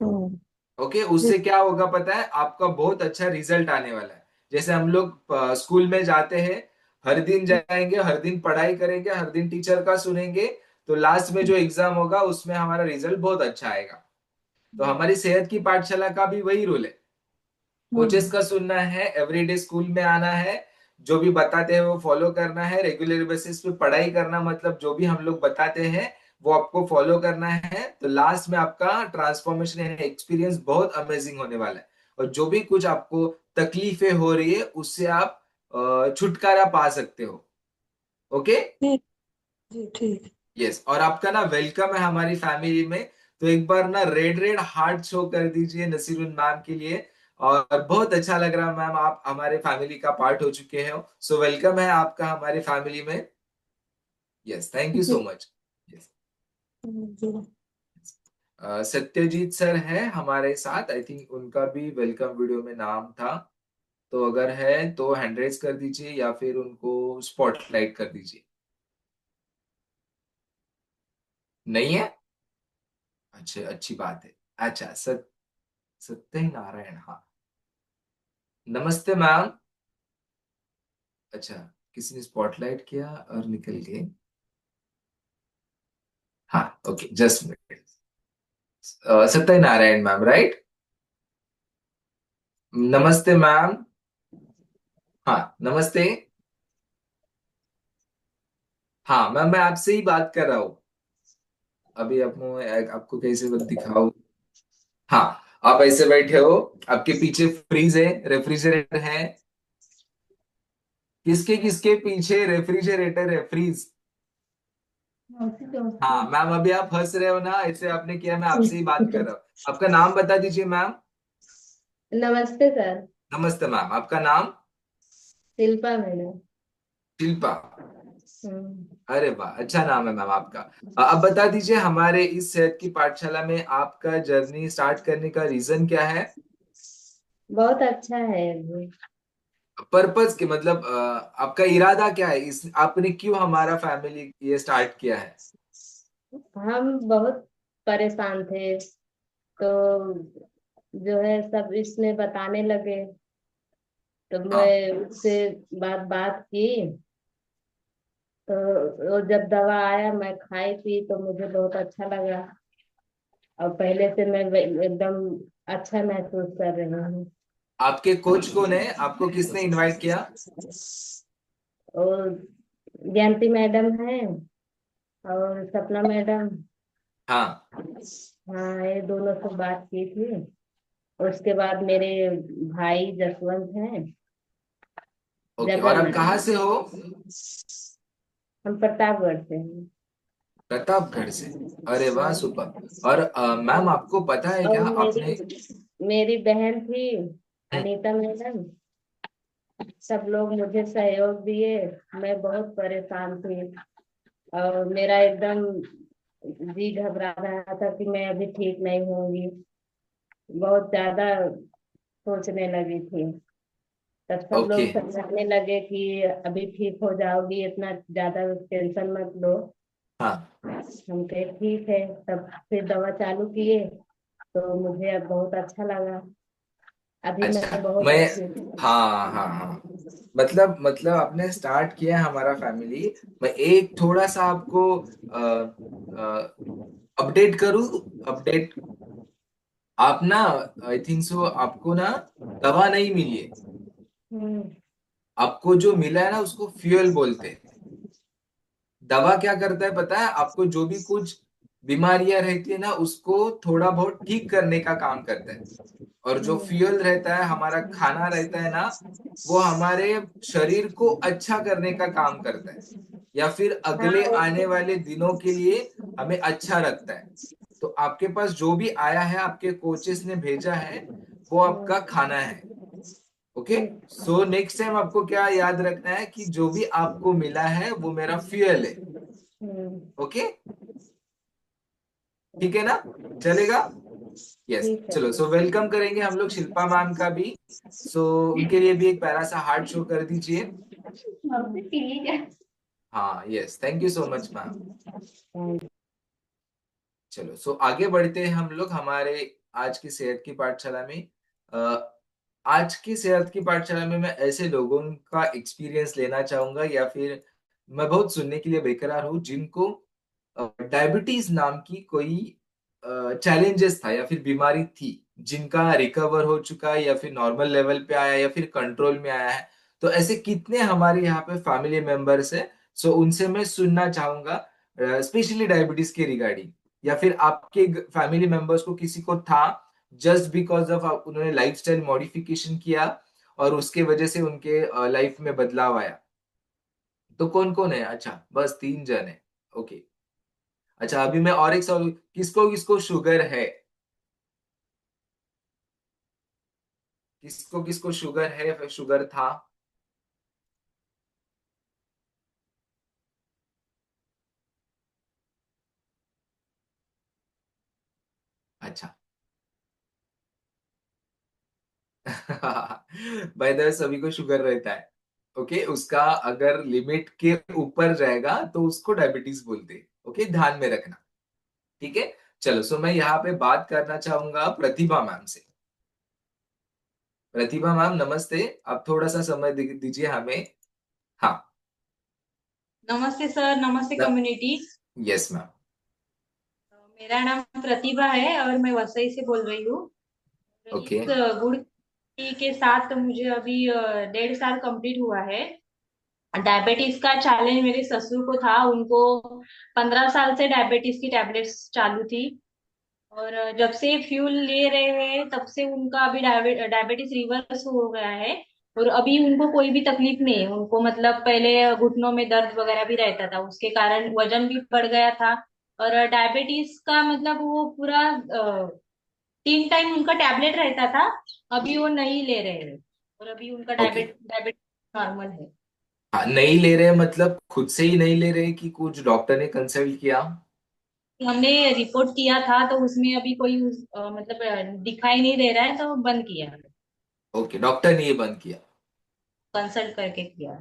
हम्म। ओके, जी। उससे क्या होगा पता है, आपका बहुत अच्छा रिजल्ट आने वाला है। जैसे हम लोग स्कूल में जाते हैं, हर दिन जाएंगे, हर दिन पढ़ाई करेंगे, हर दिन टीचर का सुनेंगे, तो लास्ट में जो एग्जाम होगा उसमें हमारा रिजल्ट बहुत अच्छा आएगा। तो हमारी सेहत की पाठशाला का भी वही रूल है। कोचेस हम्म। का सुनना है, एवरीडे स्कूल में आना है, जो भी बताते हैं वो फॉलो करना है, रेगुलर बेसिस पे पढ़ाई करना, मतलब जो भी हम लोग बताते हैं वो आपको फॉलो करना है। तो लास्ट में आपका ट्रांसफॉर्मेशन एक्सपीरियंस बहुत अमेजिंग होने वाला है। और जो भी कुछ आपको तकलीफें हो रही है उससे आप छुटकारा पा सकते हो। ओके। ठीक। जी, ठीक। यस, और आपका ना वेलकम है हमारी फैमिली में। तो एक बार ना रेड रेड हार्ट शो कर दीजिए नसीरुन मैम के लिए। और बहुत अच्छा लग रहा है मैम, आप हमारे फैमिली का पार्ट हो चुके हो, सो वेलकम है आपका हमारी फैमिली में। यस, थैंक यू जी। So much. यस। जी। सत्यजीत सर है हमारे साथ, आई थिंक उनका भी वेलकम वीडियो में नाम था। तो अगर है तो हैंड रेज कर दीजिए, या फिर उनको स्पॉटलाइट कर दीजिए। नहीं है? अच्छा, अच्छी बात है। अच्छा, सत्य नारायण, हाँ। नमस्ते मैम। अच्छा, किसी ने स्पॉटलाइट किया और निकल गए। हाँ, okay, just minute. Satyanarayan ma'am, right? नमस्ते मैम। हाँ, नमस्ते। हाँ मैम, मैं आपसे ही बात कर रहा हूँ। अभी आपको कैसे वक्त दिखाऊं? हाँ, आप ऐसे बैठे हो, आपके पीछे फ्रीज है, रेफ्रिजरेटर है। किसके किसके पीछे रेफ्रिजरेटर है, फ्रीज? हाँ मैम, अभी आप हंस रहे हो ना, ऐसे आपने किया, मैं आपसे ही बात कर रहा हूँ। आपका नाम बता दीजिए मैम। नमस्ते सर। नमस्ते मैम, आपका नाम? शिल्पा मैडम। शिल्पा। हम्म। अरे वाह, अच्छा नाम है मैम आपका। अब बता दीजिए, हमारे इस सेहत की पाठशाला में आपका जर्नी स्टार्ट करने का रीजन क्या है? बहुत अच्छा है अभी। पर्पस के मतलब आपका इरादा क्या है, इस आपने क्यों हमारा फैमिली ये स्टार्ट किया है? हम बहुत परेशान थे, तो जो है सब इसमें बताने लगे, तो हाँ। मैं उससे बात बात की। तो वो जब दवा आया मैं खाई पी तो मुझे बहुत अच्छा लगा। और पहले से मैं एकदम अच्छा महसूस कर रही हूँ। आपके कोच कौन है, आपको किसने इनवाइट किया? और जयंती मैडम है, और सपना मैडम। हाँ। हाँ, ये दोनों से बात की थी। उसके बाद मेरे भाई जसवंत हैं, ओके, और आप कहाँ जगन्नाथ। से हो? हम प्रतापगढ़ से हैं। प्रतापगढ़ से। अरे वाह, हाँ। सुपर। और मैम आपको पता है और क्या, मेरी आपने? मेरी बहन थी, अनीता मैडम। सब लोग मुझे सहयोग दिए। मैं बहुत परेशान थी और मेरा एकदम जी घबरा रहा था कि मैं अभी ठीक नहीं होंगी। बहुत ज्यादा सोचने लगी थी। तब सब ओके। लोग समझाने लगे कि अभी ठीक हो जाओगी, इतना ज्यादा टेंशन मत लो। हाँ। हम कहे ठीक है। तब फिर दवा चालू किए तो मुझे अब बहुत अच्छा लगा। अभी अच्छा। मैं बहुत मैं अच्छी हूँ। हाँ हाँ हाँ, मतलब आपने स्टार्ट किया है हमारा फैमिली। मैं एक थोड़ा सा आपको अपडेट करूँ। अपडेट। आप ना, आई थिंक सो आपको ना दवा नहीं मिली है। हम्म। आपको जो मिला है ना उसको फ्यूल बोलते हैं। दवा क्या करता है पता है आपको? जो भी कुछ बीमारियां रहती है ना उसको थोड़ा बहुत ठीक करने का काम करता है। और जो हम्म। फ्यूल रहता है, हमारा खाना रहता है ना, वो हमारे शरीर को अच्छा करने का काम करता है, या फिर हाँ अगले वो आने वाले दिनों के लिए हमें अच्छा रखता है। तो आपके पास जो भी आया है, आपके कोचेस ने भेजा है, वो आपका खाना है। ओके। सो नेक्स्ट टाइम आपको क्या याद रखना है कि जो भी आपको मिला है वो मेरा फ्यूल है। हम्म। ओके। ठीक है ना? चलेगा? यस। ठीक है। चलो, सो वेलकम करेंगे हम लोग शिल्पा मैम का भी। सो उनके लिए भी एक प्यारा सा हार्ट शो कर दीजिए। हाँ, yes, thank you so much ma'am. चलो, सो आगे बढ़ते हैं हम लोग हमारे आज की सेहत की पाठशाला में। आज की सेहत की पाठशाला में मैं ऐसे लोगों का एक्सपीरियंस लेना चाहूंगा, या फिर मैं बहुत सुनने के लिए बेकरार हूँ जिनको डायबिटीज नाम की कोई चैलेंजेस था या फिर बीमारी थी, जिनका रिकवर हो चुका है या फिर नॉर्मल लेवल पे आया या फिर कंट्रोल में आया है। तो ऐसे कितने हमारे यहाँ पे फैमिली मेंबर्स है। सो उनसे मैं सुनना चाहूंगा, स्पेशली डायबिटीज के रिगार्डिंग, या फिर आपके फैमिली मेंबर्स को किसी को था, जस्ट बिकॉज ऑफ उन्होंने लाइफस्टाइल मॉडिफिकेशन किया और उसके वजह से उनके लाइफ में बदलाव आया। तो कौन कौन है? अच्छा, बस 3 जन है। ओके। अच्छा, अभी मैं और एक सवाल, किसको किसको शुगर है? किसको किसको शुगर है, फिर शुगर था? अच्छा। बाय द वे, सभी को शुगर रहता है। ओके, उसका अगर लिमिट के ऊपर जाएगा तो उसको डायबिटीज बोलते हैं। ओके, ध्यान में रखना। ठीक है। चलो, सो मैं यहाँ पे बात करना चाहूंगा प्रतिभा मैम से। प्रतिभा मैम नमस्ते। आप थोड़ा सा समय दीजिए हमें। हाँ। नमस्ते सर, नमस्ते कम्युनिटी। Yes ma'am. मेरा नाम प्रतिभा है और मैं वसई से बोल रही हूँ। ओके। इस गुड़ के साथ मुझे अभी 1.5 साल कंप्लीट हुआ है। डायबिटीज का चैलेंज मेरे ससुर को था, उनको 15 साल से डायबिटीज की टैबलेट्स चालू थी। और जब से फ्यूल ले रहे हैं तब से उनका अभी डायबिटीज रिवर्स हो गया है। और अभी उनको कोई भी तकलीफ नहीं है उनको, मतलब पहले घुटनों में दर्द वगैरह भी रहता था, उसके कारण वजन भी बढ़ गया था। और डायबिटीज का मतलब वो पूरा 3 टाइम उनका टैबलेट रहता था। अभी वो नहीं ले रहे हैं और अभी उनका ओके। डायबिट नॉर्मल है। हाँ, नहीं ले रहे मतलब खुद से ही नहीं ले रहे कि कुछ डॉक्टर ने कंसल्ट किया? हमने रिपोर्ट किया था तो उसमें अभी कोई मतलब दिखाई नहीं दे रहा है तो बंद किया, ओके, डॉक्टर ने ये बंद किया। कंसल्ट करके किया।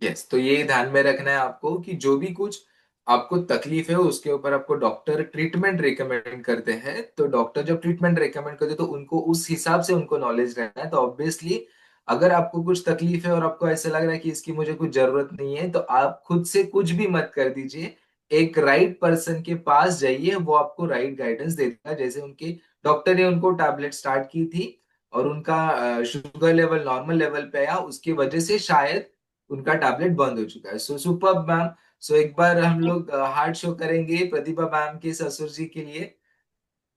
यस, तो ये ध्यान में रखना है आपको कि जो भी कुछ आपको तकलीफ है उसके ऊपर आपको डॉक्टर ट्रीटमेंट रिकमेंड करते हैं। तो डॉक्टर जब ट्रीटमेंट रिकमेंड करते हैं तो उनको उस हिसाब से उनको नॉलेज रहना है। तो ऑब्वियसली अगर आपको कुछ तकलीफ है और आपको ऐसा लग रहा है कि इसकी मुझे कुछ जरूरत नहीं है, तो आप खुद से कुछ भी मत कर दीजिए। एक राइट पर्सन के पास जाइए, वो आपको राइट गाइडेंस देगा। जैसे उनके डॉक्टर ने उनको टैबलेट स्टार्ट की थी और उनका शुगर लेवल नॉर्मल लेवल पे आया, उसकी वजह से शायद उनका टैबलेट बंद हो चुका है। So super ma'am. सो एक बार हम लोग हार्ट शो करेंगे प्रतिभा मैम के ससुर जी के लिए।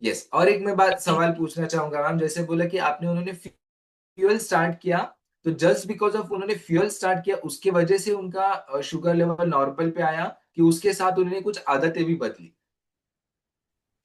यस, और एक मैं बात सवाल पूछना चाहूंगा मैम, जैसे बोला कि आपने उन्होंने फ्यूल स्टार्ट किया, तो जस्ट बिकॉज ऑफ उन्होंने फ्यूल स्टार्ट किया उसके वजह से उनका शुगर लेवल नॉर्मल पे आया, कि उसके साथ उन्होंने कुछ आदतें भी बदली?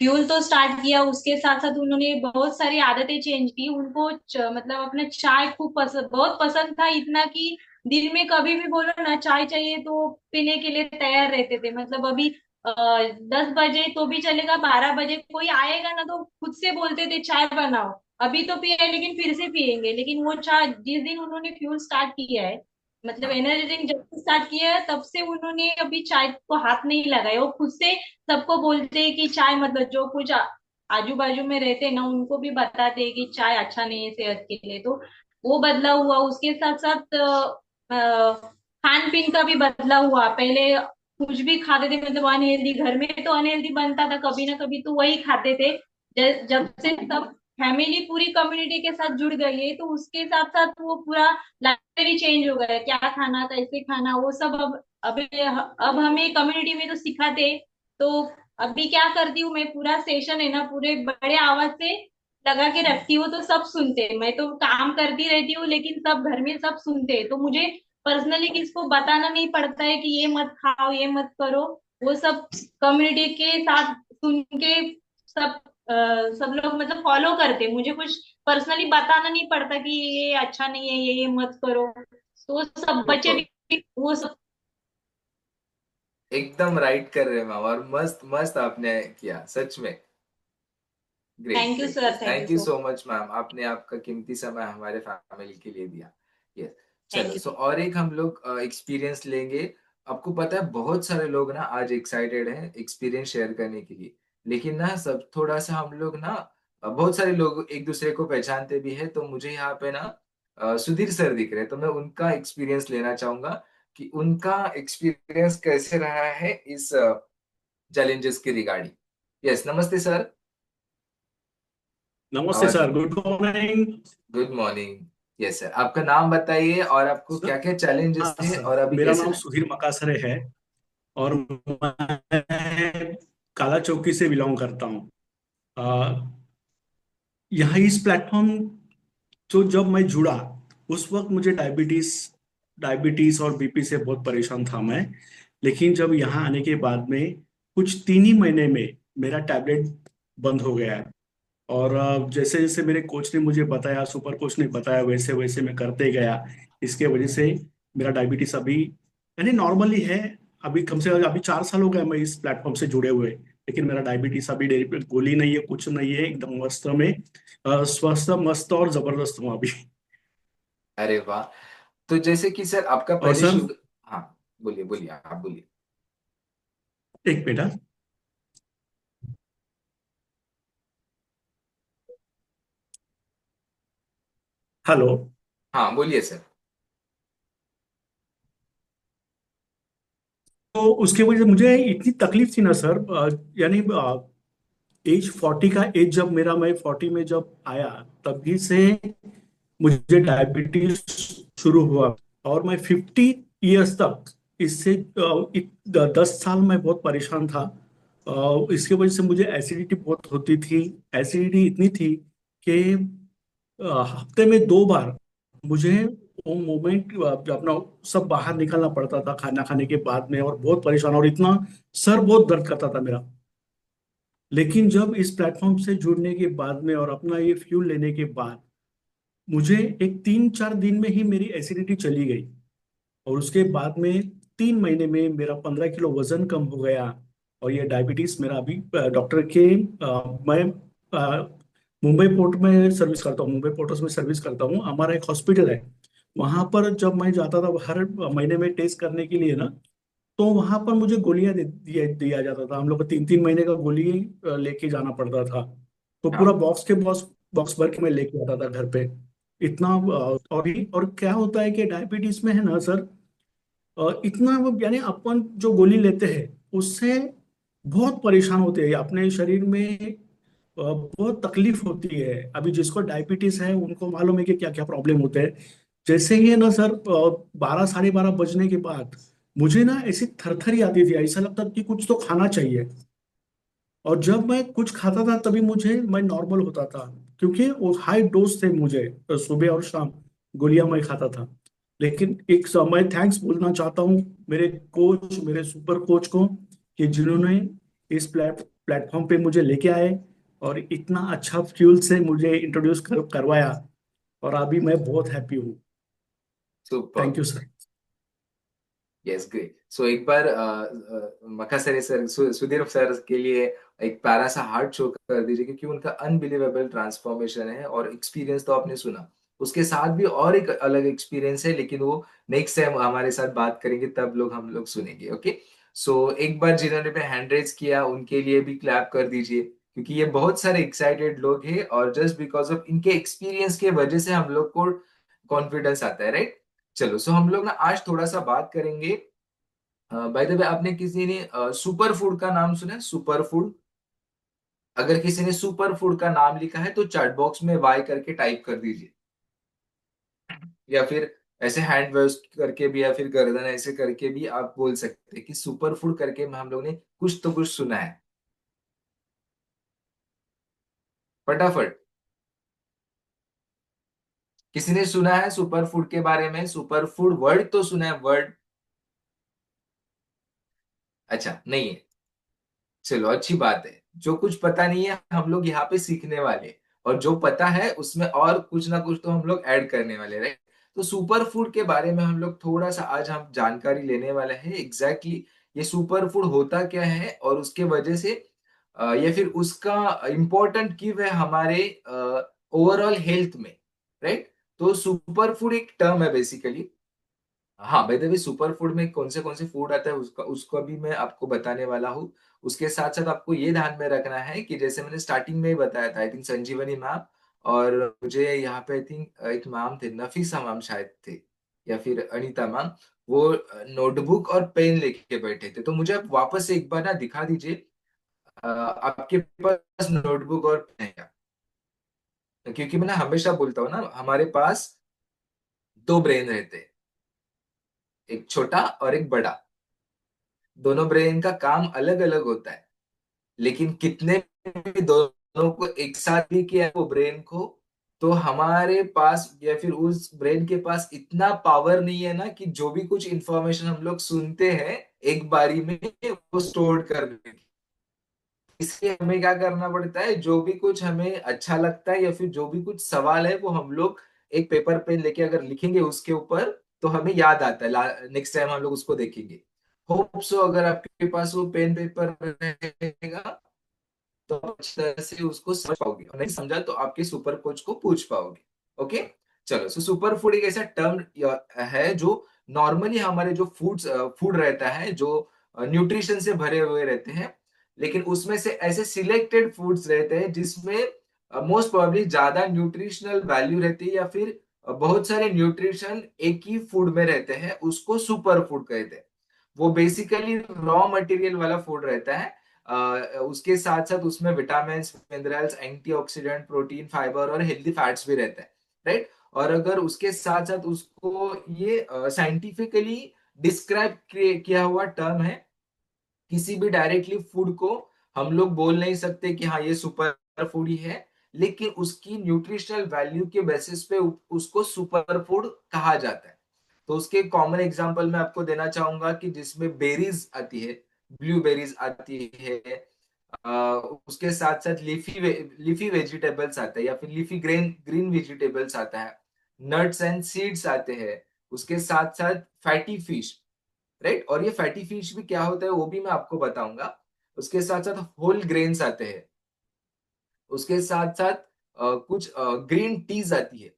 फ्यूल तो स्टार्ट किया, उसके साथ साथ उन्होंने बहुत सारी आदतें चेंज की। उनको मतलब अपना चाय खूब पसंद, बहुत पसंद था, इतना कि दिन में कभी भी बोलो ना चाय चाहिए तो पीने के लिए तैयार रहते थे। मतलब अभी 10 बजे तो भी चलेगा, 12 बजे कोई आएगा ना तो खुद से बोलते थे चाय बनाओ। अभी तो पिए लेकिन फिर से पियेंगे। लेकिन वो चाय जिस दिन उन्होंने फ्यूल स्टार्ट किया है, मतलब हाँ। एनर्जी ड्रिंक जब से स्टार्ट किया है, तब से उन्होंने अभी चाय को हाथ नहीं लगाया। वो खुद से सबको बोलते हैं कि चाय, मतलब जो कुछ आजू बाजू में रहते हैं ना उनको भी बताते हैं कि चाय अच्छा नहीं है सेहत के लिए। तो वो बदला हुआ। उसके साथ साथ खान पीन का भी बदला हुआ। पहले कुछ भी खाते थे, मतलब अनहेल्दी, घर में तो अनहेल्दी बनता था कभी ना कभी, तो वही खाते थे। जब से सब फैमिली पूरी कम्युनिटी के साथ जुड़ गई है, तो उसके साथ साथ वो पूरा लाइफस्टाइल ही चेंज हो गया है। क्या खाना, कैसे खाना, वो सब अब हमें कम्युनिटी में तो सिखाते। तो अभी क्या करती हूँ मैं, पूरा सेशन है ना पूरे बड़े आवाज से लगा के रखती हूँ, तो सब सुनते हैं। मैं तो काम करती रहती हूँ लेकिन सब घर में सब सुनते हैं, तो मुझे पर्सनली किसको बताना नहीं पड़ता है कि ये मत खाओ, ये मत करो। वो सब कम्युनिटी के साथ सुन के सब सब लोग मतलब फॉलो करते हैं। मुझे कुछ पर्सनली बताना नहीं पड़ता कि ये अच्छा नहीं है, ये मत करो। तो सब बच्चे तो भी वो सब। एकदम राइट कर रहे हैं मैम, और मस्त मस्त आपने किया सच में। Great thank you great sir, great, thank you thank you so so much ma'am, आपने आपका कीमती समय हमारे फैमिली के लिए दिया। यस। थैंक चलो, यू। सो और एक हम लोग एक्सपीरियंस लेंगे। आपको पता है बहुत सारे लोग ना आज एक्साइटेड हैं एक्सपीरियंस शेयर करने के लिए, लेकिन ना सब थोड़ा सा हम लोग ना बहुत सारे लोग एक दूसरे को पहचानते भी है। तो मुझे यहाँ पे ना सुधीर सर दिख रहे हैं, तो मैं उनका एक्सपीरियंस लेना चाहूंगा कि उनका एक्सपीरियंस कैसे रहा है इस चैलेंजेस के रिगार्डिंग। यस, नमस्ते सर। नमस्ते आवाज। Sir, good morning. Good morning. Yes sir, आपका नाम बताइए और आपको सर, क्या क्या चैलेंजेस हाँ थे सर, और अभी मेरा कैसे नाम हैं। सुधीर मकासरे है और मैं काला चौकी से बिलोंग करता हूँ। अ, यहाँ इस प्लेटफॉर्म जो जब मैं जुड़ा उस वक्त मुझे डायबिटीज डायबिटीज और बीपी से बहुत परेशान था मैं। लेकिन जब यहाँ आने के बाद में कुछ 3 ही महीने में मेरा टैबलेट बंद हो गया है। और जैसे जैसे मेरे कोच ने मुझे बताया, सुपर कोच ने बताया, वैसे वैसे मैं करते गया। इसके वजह से मेरा डायबिटीज अभी यानी नॉर्मली है। अभी कम से कम अभी 4 साल हो गए मैं इस प्लेटफॉर्म से जुड़े हुए। लेकिन मेरा डायबिटीज अभी डेरी पे गोली नहीं है, कुछ नहीं है, एकदम मस्त में स्वस्थ मस्त और जबरदस्त हूँ अभी। अरे वाह। तो जैसे कि सर आपका और पहले सर, शुगर। हाँ, बोलिए बोलिए, आप बोलिए। एक मिनट। हेलो। हाँ, बोलिए सर। तो उसके वजह से मुझे इतनी तकलीफ थी ना सर, यानी एज 40 का एज जब मेरा मैं 40 में जब आया तभी से मुझे डायबिटीज शुरू हुआ। और मैं 50 इयर्स तक इससे 10 साल मैं बहुत परेशान था। इसके वजह से मुझे एसिडिटी बहुत होती थी। एसिडिटी इतनी थी कि हफ्ते में 2 बार मुझे वो मोमेंट अपना सब बाहर निकलना पड़ता था खाना खाने के बाद में, और बहुत परेशान, और इतना सर बहुत दर्द करता था मेरा। लेकिन जब इस प्लेटफॉर्म से जुड़ने के बाद में और अपना ये फ्यूल लेने के बाद मुझे एक 3-4 दिन में ही मेरी एसिडिटी चली गई। और उसके बाद में 3 महीने में मेरा 15 किलो वजन कम हो गया। और ये डायबिटीज मेरा अभी डॉक्टर के मैं मुंबई पोर्ट में सर्विस करता हूँ, मुंबई पोर्ट में सर्विस करता हूँ, हमारा एक हॉस्पिटल है। वहां पर जब मैं जाता था हर महीने में टेस्ट करने के लिए ना, तो वहां पर मुझे गोलियां दिया जाता था। हम लोग को 3-3 महीने का गोली लेके जाना पड़ता था। तो पूरा हाँ। बॉक्स के बॉक्स भर के मैं लेके आता था घर पे। इतना और क्या होता है कि डायबिटीज में है ना सर, इतना वो यानी अपन जो गोली लेते हैं उससे बहुत परेशान होते हैं अपने शरीर में। बहुत तकलीफ होती है। अभी जिसको डायबिटीज है उनको मालूम है कि क्या क्या प्रॉब्लम होते हैं। जैसे ही है ना सर, 12 साढ़े 12 बजने के बाद मुझे ना ऐसी थरथरी आती थी, ऐसा लगता था कि कुछ तो खाना चाहिए। और जब मैं कुछ खाता था तभी मैं नॉर्मल होता था, क्योंकि वो हाई डोज थे मुझे। सुबह और शाम गोलियां मैं खाता था। लेकिन एक समय थैंक्स बोलना चाहता हूँ मेरे कोच, मेरे सुपर कोच को, कि जिन्होंने इस प्लेटफॉर्म पे मुझे लेके आए और इतना अच्छा फ्यूल से मुझे इंट्रोड्यूस करवाया, और अभी मैं बहुत हैप्पी हूँ। Super. Thank you sir. Yes, great. So एक बार मकासरे सर, सुधीर सर के लिए एक प्यारा सा हार्ट शो कर दीजिए, क्योंकि उनका अनबिलीवेबल ट्रांसफॉर्मेशन है। और एक्सपीरियंस तो आपने सुना, उसके साथ भी और एक अलग एक्सपीरियंस है, लेकिन वो नेक्स्ट टाइम हमारे साथ बात करेंगे, तब हम लोग सुनेंगे। ओके। सो एक बार जिन्होंने भी हैंड रेज किया उनके लिए भी क्लैप कर दीजिए, क्योंकि ये बहुत सारे एक्साइटेड लोग हैं, और जस्ट बिकॉज ऑफ इनके एक्सपीरियंस के वजह से हम लोग को कॉन्फिडेंस आता है, राइट। चलो, सो हम लोग ना आज थोड़ा सा बात करेंगे। बाय द वे, आपने किसी ने सुपर फूड का नाम सुना है? Super food. अगर किसी ने सुपर फूड का नाम लिखा है तो चैट बॉक्स में वाई करके टाइप कर दीजिए, या फिर ऐसे हैंड वेव्स करके भी, या फिर गर्दन ऐसे करके भी आप बोल सकते हैं कि सुपर फूड करके हम लोग ने कुछ तो कुछ सुना है। फटाफट। किसी ने सुना है सुपर फूड के बारे में? सुपर फूड वर्ड तो सुना है, वर्ड। अच्छा, नहीं है। चलो, अच्छी बात है। जो कुछ पता नहीं है हम लोग यहाँ पे सीखने वाले, और जो पता है उसमें और कुछ ना कुछ तो हम लोग ऐड करने वाले, राइट। तो सुपर फूड के बारे में हम लोग थोड़ा सा आज हम जानकारी लेने वाले हैं, एग्जैक्टली ये सुपर फूड होता क्या है, और उसके वजह से या फिर उसका इम्पोर्टेंट क्यों है हमारे ओवरऑल हेल्थ में, राइट। तो सुपर फूड एक टर्म है बेसिकली। हाँ, by the way, super food में कौन से फूड आता है उसका उसको भी मैं आपको बताने वाला हूँ। उसके साथ साथ आपको ये ध्यान में रखना है कि जैसे मैंने स्टार्टिंग में ही बताया था, आई थिंक संजीवनी मैम, और मुझे यहाँ पे आई थिंक एक मैम थे, नफीसा मैम शायद थे, या फिर अनीता मैम। वो नोटबुक और पेन लेके बैठे थे, तो मुझे आप वापस से एक बार ना दिखा दीजिए। आपके पास नोटबुक और पेन है क्या? क्योंकि मैं ना हमेशा बोलता हूँ ना, हमारे पास दो ब्रेन रहते हैं, एक छोटा और एक बड़ा। दोनों ब्रेन का काम अलग अलग होता है, लेकिन कितने भी दोनों को एक साथ भी किया है वो ब्रेन को, तो हमारे पास या फिर उस ब्रेन के पास इतना पावर नहीं है ना, कि जो भी कुछ इंफॉर्मेशन हम लोग सुनते हैं एक बारी में वो स्टोर कर दें। इसलिए हमें क्या करना पड़ता है, जो भी कुछ हमें अच्छा लगता है या फिर जो भी कुछ सवाल है, वो हम लोग एक पेपर पेन लेके अगर लिखेंगे उसके ऊपर, तो हमें याद आता है, नेक्स्ट टाइम हम लोग उसको देखेंगे। होप सो अगर आपके पास वो पेन पेपर रहेगा तो आप अच्छी तरह से उसको समझ पाओगे, और नहीं समझा तो आपके सुपर कोच को पूछ पाओगे। ओके। चलो, सो सुपर फूड एक ऐसा टर्म है जो नॉर्मली हमारे जो फूड रहता है, जो न्यूट्रिशन से भरे हुए रहते हैं, लेकिन उसमें से ऐसे सिलेक्टेड फूड्स रहते हैं जिसमें मोस्ट प्रोबेबली ज्यादा न्यूट्रिशनल वैल्यू रहती है, या फिर बहुत सारे न्यूट्रिशन एक ही फूड में रहते हैं, उसको सुपर फूड कहते हैं। वो बेसिकली रॉ मटेरियल वाला फूड रहता है। उसके साथ साथ उसमें vitamin, minerals, antioxidant, protein, fibre और हेल्दी फैट्स भी रहते हैं, राइट। और अगर उसके साथ साथ उसको ये साइंटिफिकली डिस्क्राइब किया हुआ टर्म है, किसी भी डायरेक्टली फूड को हम लोग बोल नहीं सकते कि हाँ ये सुपर फूड ही है, लेकिन उसकी न्यूट्रिशनल वैल्यू के बेसिस पे उसको सुपर फूड कहा जाता है। तो उसके कॉमन एग्जांपल मैं आपको देना चाहूंगा कि जिसमें बेरीज आती है, ब्लूबेरीज आती है, उसके साथ साथ लीफी वेजिटेबल्स आते हैं, या फिर लीफी ग्रीन ग्रीन वेजिटेबल्स आता है, नट्स एंड सीड्स आते हैं, उसके साथ साथ फैटी फिश, राइट। और ये फैटी फिश भी क्या होता है वो भी मैं आपको बताऊंगा। उसके साथ साथ होल ग्रेन्स आते हैं, उसके साथ साथ कुछ ग्रीन टीज आती है।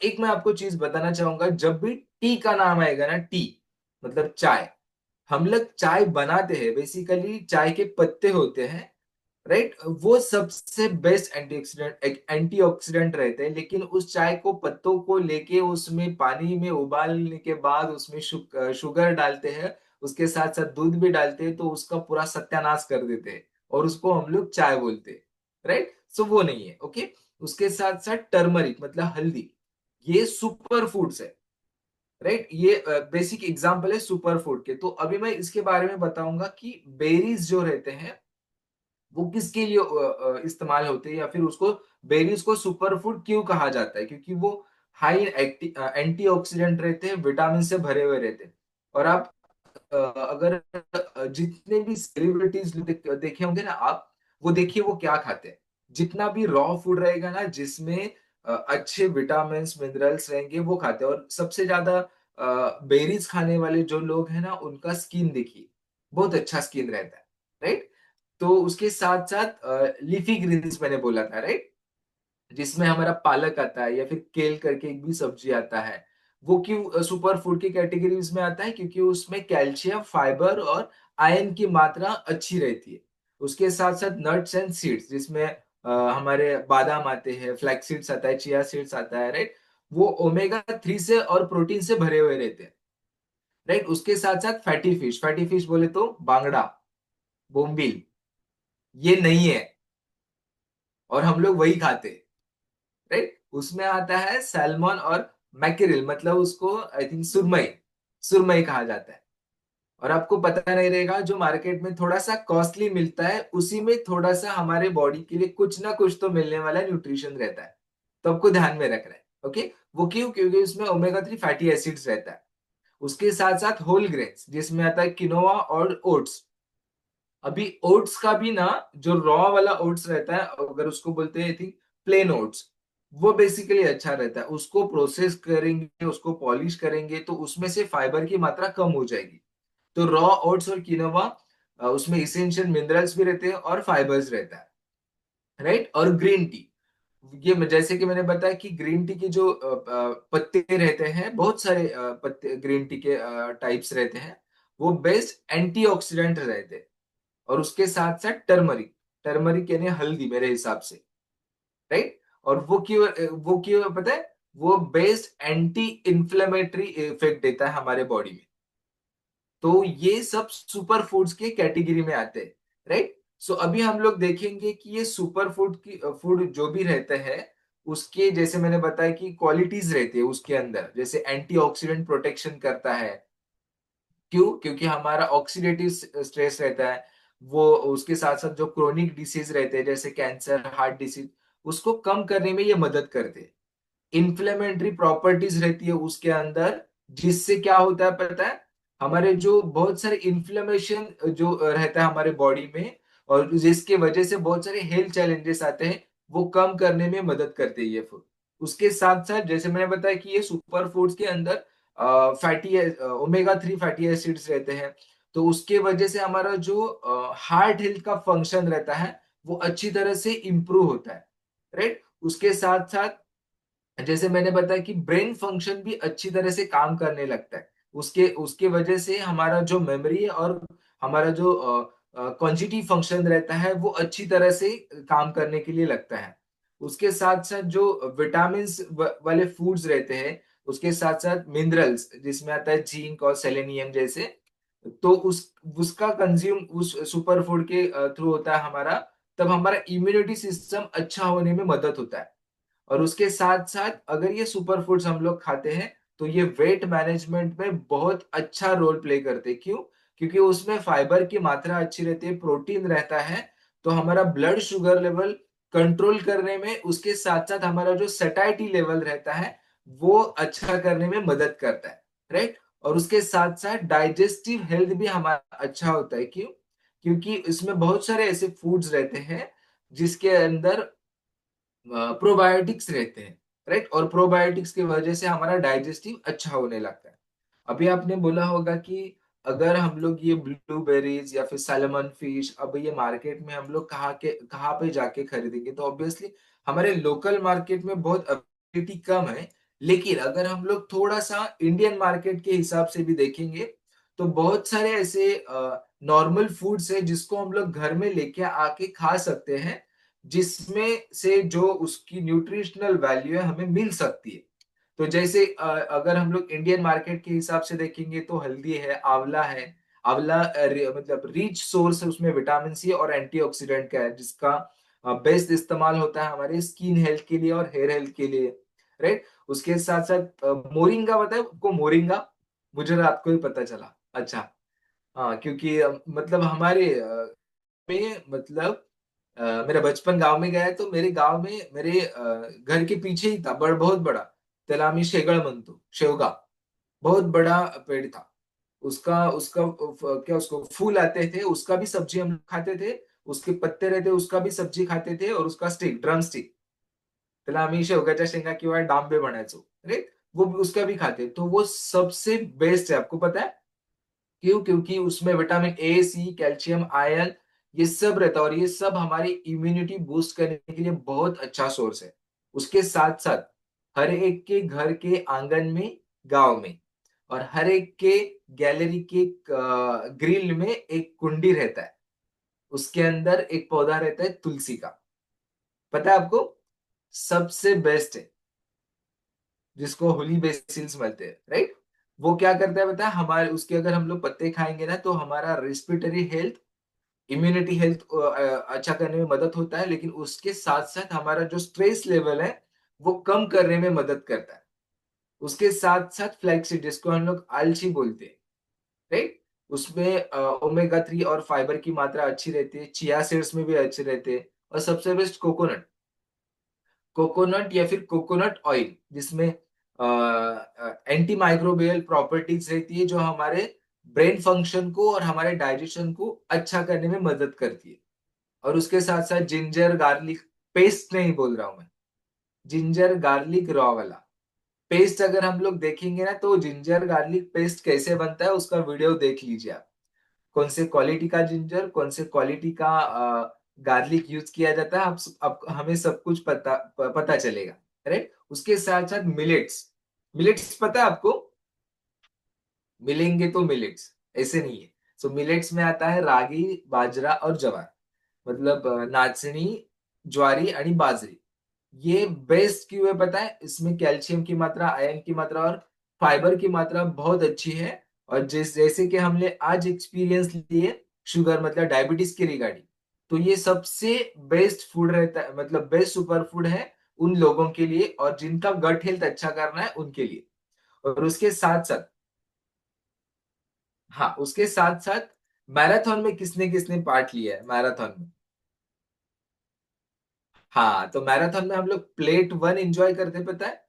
एक मैं आपको चीज बताना चाहूंगा, जब भी टी का नाम आएगा ना, टी मतलब चाय, हम लोग चाय बनाते हैं, बेसिकली चाय के पत्ते होते हैं, राइट। वो सबसे बेस्ट एंटीऑक्सीडेंट रहते हैं, लेकिन उस चाय को पत्तों को लेके उसमें पानी में उबालने के बाद उसमें शुगर डालते हैं, उसके साथ साथ दूध भी डालते हैं, तो उसका पूरा सत्यानाश कर देते हैं, और उसको हम लोग चाय बोलते हैं, राइट। सो वो नहीं है, ओके। उसके साथ साथ टर्मरिक मतलब हल्दी, ये सुपर फूड्स है, राइट। ये बेसिक एग्जांपल है सुपर फूड के। तो अभी मैं इसके बारे में बताऊंगा कि बेरीज जो रहते हैं वो किसके लिए इस्तेमाल होते हैं, या फिर उसको बेरीज को सुपर फूड क्यों कहा जाता है, क्योंकि वो हाई एंटीऑक्सीडेंट रहते हैं, विटामिन से भरे हुए रहते हैं। और आप अगर जितने भी सेलिब्रिटीज देखे होंगे ना आप, वो देखिए वो क्या खाते हैं। जितना भी रॉ फूड रहेगा ना, जिसमें अच्छे विटामिन मिनरल्स रहेंगे, वो खाते हैं। और सबसे ज्यादा बेरीज खाने वाले जो लोग हैं ना, उनका स्किन देखिए बहुत अच्छा स्किन रहता है, राइट। तो उसके साथ साथ लीफी ग्रीन्स मैंने बोला था, राइट, जिसमें हमारा पालक आता है या फिर केल करके एक भी सब्जी आता है। वो क्यों सुपर फूड की कैटेगरीज में आता है? क्योंकि उसमें कैल्शियम, फाइबर और आयरन की मात्रा अच्छी रहती है। उसके साथ साथ नट्स एंड सीड्स, जिसमें हमारे बादाम आते हैं, फ्लैक्स सीड्स आता है, चिया सीड्स आता है, राइट। वो ओमेगा 3 से और प्रोटीन से भरे हुए रहते हैं, राइट। उसके साथ साथ फैटी फिश बोले तो बांगड़ा, बोम्बिल, ये नहीं है, और हम लोग वही खाते हैं, राइट। उसमें आता है सैल्मन और मैकेरिल, मतलब उसको आई थिंक सुरमई, सुरमई कहा जाता है। और आपको पता नहीं रहेगा, जो मार्केट में थोड़ा सा कॉस्टली मिलता है, उसी में थोड़ा सा हमारे बॉडी के लिए कुछ ना कुछ तो मिलने वाला न्यूट्रिशन रहता है। तो आपको ध्यान में रखना है, ओके। वो क्यों? क्योंकि उसमें ओमेगा 3 फैटी एसिड्स रहता है। उसके साथ साथ होल ग्रेन्स, जिसमें आता है किनोवा और ओट्स। अभी ओट्स का भी ना, जो रॉ वाला ओट्स रहता है, अगर उसको बोलते हैं आई थिंक प्लेन ओट्स, वो बेसिकली अच्छा रहता है। उसको प्रोसेस करेंगे, उसको पॉलिश करेंगे, तो उसमें से फाइबर की मात्रा कम हो जाएगी। तो रॉ ओट्स और किनोवा, उसमें इसेंशियल मिनरल्स भी रहते हैं और फाइबर्स रहता है, राइट। और ग्रीन टी, ये जैसे कि मैंने बताया कि ग्रीन टी के जो पत्ते रहते हैं, बहुत सारे पत्ते ग्रीन टी के टाइप्स रहते हैं, वो बेस्ट एंटीऑक्सीडेंट रहते हैं। और उसके साथ साथ टर्मरिक, टर्मरिक यानी हल्दी मेरे हिसाब से, राइट। और वो क्यों पता है? वो बेस्ट एंटी इंफ्लेमेटरी इफेक्ट देता है हमारे बॉडी में। तो ये सब सुपर फूड्स के कैटेगरी में आते हैं, राइट। सो अभी हम लोग देखेंगे कि ये सुपर फूड की फूड जो भी रहते हैं, उसके जैसे मैंने बताया कि क्वालिटीज रहती है उसके अंदर, जैसे एंटीऑक्सीडेंट प्रोटेक्शन करता है। क्यों? क्योंकि हमारा ऑक्सीडेटिव स्ट्रेस रहता है। वो उसके साथ साथ जो क्रोनिक डिसीज रहते हैं, जैसे कैंसर, हार्ट डिसीज, उसको कम करने में ये मदद करते हैं। इन्फ्लेमेटरी प्रॉपर्टीज रहती है उसके अंदर, जिससे क्या होता है पता है? हमारे जो बहुत सारे इन्फ्लेमेशन जो रहता है हमारे बॉडी में, और जिसके वजह से बहुत सारे हेल्थ चैलेंजेस आते हैं, वो कम करने में मदद करते हैं ये फूड। उसके साथ साथ जैसे मैंने बताया कि ये सुपर फूड्स के अंदर फैटी ओमेगा 3 फैटी एसिड्स रहते हैं। तो उसके वजह से हमारा जो हार्ट हेल्थ का फंक्शन रहता है, वो अच्छी तरह से इम्प्रूव होता है, राइट। उसके साथ साथ जैसे मैंने बताया कि ब्रेन फंक्शन भी अच्छी तरह से काम करने लगता है। उसके उसके वजह से हमारा जो मेमोरी है और हमारा जो कॉग्निटिव फंक्शन रहता है, वो अच्छी तरह से काम करने के लिए लगता है। उसके साथ साथ जो विटामिन वाले फूड्स रहते हैं, उसके साथ साथ मिनरल्स, जिसमें आता है जिंक और सेलेनियम जैसे, तो उसका कंज्यूम उस सुपर फूड के थ्रू होता है हमारा। तब हमारा इम्यूनिटी सिस्टम अच्छा होने में मदद होता है। और उसके साथ साथ अगर ये सुपर फूड्स हम लोग खाते हैं, तो ये वेट मैनेजमेंट में बहुत अच्छा रोल प्ले करते हैं। क्यों? क्योंकि उसमें फाइबर की मात्रा अच्छी रहती है, प्रोटीन रहता है। तो हमारा ब्लड शुगर लेवल कंट्रोल करने में, उसके साथ साथ हमारा जो सैटिस्फैक्टरी लेवल रहता है, वो अच्छा करने में मदद करता है, राइट। और उसके साथ साथ डाइजेस्टिव हेल्थ भी हमारा अच्छा होता है। क्यों? क्योंकि इसमें बहुत सारे ऐसे फूड्स रहते हैं जिसके अंदर प्रोबायोटिक्स रहते हैं, राइट। और प्रोबायोटिक्स की वजह से हमारा डाइजेस्टिव अच्छा होने लगता है। अभी आपने बोला होगा कि अगर हम लोग ये ब्लूबेरीज या फिर सैलमन फिश, अब ये मार्केट में हम लोग कहाँ पे जाके खरीदेंगे? तो ऑब्वियसली हमारे लोकल मार्केट में बहुत अवेलेबिलिटी कम है। लेकिन अगर हम लोग थोड़ा सा इंडियन मार्केट के हिसाब से भी देखेंगे, तो बहुत सारे ऐसे नॉर्मल फूड्स है जिसको हम लोग घर में लेके आके खा सकते हैं, जिसमें से जो उसकी न्यूट्रिशनल वैल्यू है हमें मिल सकती है। तो जैसे अगर हम लोग इंडियन मार्केट के हिसाब से देखेंगे, तो हल्दी है, आंवला है। आंवला मतलब रिच सोर्स है, उसमें विटामिन सी और एंटीऑक्सीडेंट का है, जिसका बेस्ट इस्तेमाल होता है हमारे स्किन हेल्थ के लिए और हेयर हेल्थ के लिए, राइट। उसके साथ साथ मोरिंगा, बताए आपको मोरिंगा? मुझे रात को ही पता चला। अच्छा, हाँ, क्योंकि मतलब हमारे में मतलब मेरा बचपन गांव में गया है, तो मेरे गांव में मेरे घर के पीछे ही था बहुत बड़ा तेलामी शेगड़ मंतु शेवगा, बहुत बड़ा पेड़ था। उसका उसका क्या उसको फूल आते थे, उसका भी सब्जी हम लोग खाते थे। उसके पत्ते रहते उसका भी सब्जी खाते थे, और उसका स्टिक, ड्रम स्टिक, त्याला आम्ही शेवगाच्या शेंगा किंवा डांबे बनायचो, राइट, वो भी उसका भी खाते, तो वो सबसे बेस्ट है, आपको पता है क्यों? क्योंकि उसमें vitamin A, C, calcium, iron, ये सब रहता है, और ये सब हमारी इम्यूनिटी बूस्ट करने के लिए बहुत अच्छा सोर्स है। उसके साथ साथ हर एक के घर के आंगन में, गांव में, और हर एक के गैलरी के ग्रिल में एक कुंडी रहता है, उसके अंदर एक पौधा रहता है तुलसी का, पता है आपको? सबसे बेस्ट है, जिसको होली बेसिल्स बोलते हैं, राइट। वो क्या करता है पता है? हमारे उसके अगर हम लोग पत्ते खाएंगे ना, तो हमारा रेस्पिरेटरी हेल्थ, इम्यूनिटी हेल्थ अच्छा करने में मदद होता है, लेकिन उसके साथ साथ हमारा जो स्ट्रेस लेवल है वो कम करने में मदद करता है। उसके साथ साथ फ्लैक्सीड, जिसको हम लोग आलसी बोलते हैं, राइट, उसमें ओमेगा 3 और फाइबर की मात्रा अच्छी रहती है, चिया सीड्स में भी अच्छे रहते हैं, और सबसे बेस्ट कोकोनट, कोकोनट या फिर कोकोनट ऑयल, जिसमें एंटी माइक्रोबियल प्रॉपर्टीज रहती है, जो हमारे ब्रेन फंक्शन को और हमारे डाइजेशन को अच्छा करने में मदद करती है। और उसके साथ साथ जिंजर गार्लिक पेस्ट नहीं बोल रहा हूं मैं, जिंजर गार्लिक रॉ वाला पेस्ट, अगर हम लोग देखेंगे ना, तो जिंजर गार्लिक पेस्ट कैसे बनता है उसका वीडियो देख लीजिए आप, कौन से क्वालिटी का जिंजर, कौन से क्वालिटी का गार्लिक यूज किया जाता है, आप हमें सब कुछ पता चलेगा, राइट। उसके साथ साथ मिलेट्स, मिलेट्स पता है आपको? मिलेंगे तो मिलेट्स, ऐसे नहीं है। सो मिलेट्स में आता है रागी, बाजरा और ज्वार, मतलब नाचनी, ज्वारी आणि बाजरी। ये बेस्ट क्यों है पता है? इसमें कैल्शियम की मात्रा, आयरन की मात्रा और फाइबर की मात्रा बहुत अच्छी है। और जैसे कि हमने आज एक्सपीरियंस लिए शुगर मतलब डायबिटीज के रिगार्डिंग, तो ये सबसे बेस्ट फूड रहता है, मतलब बेस्ट सुपर फूड है उन लोगों के लिए, और जिनका गट हेल्थ अच्छा करना है उनके लिए। और उसके साथ साथ, हाँ, उसके साथ साथ मैराथन में किसने किसने पार्ट लिया है मैराथन में? हाँ, तो मैराथन में हम लोग प्लेट 1 एंजॉय करते, पता है?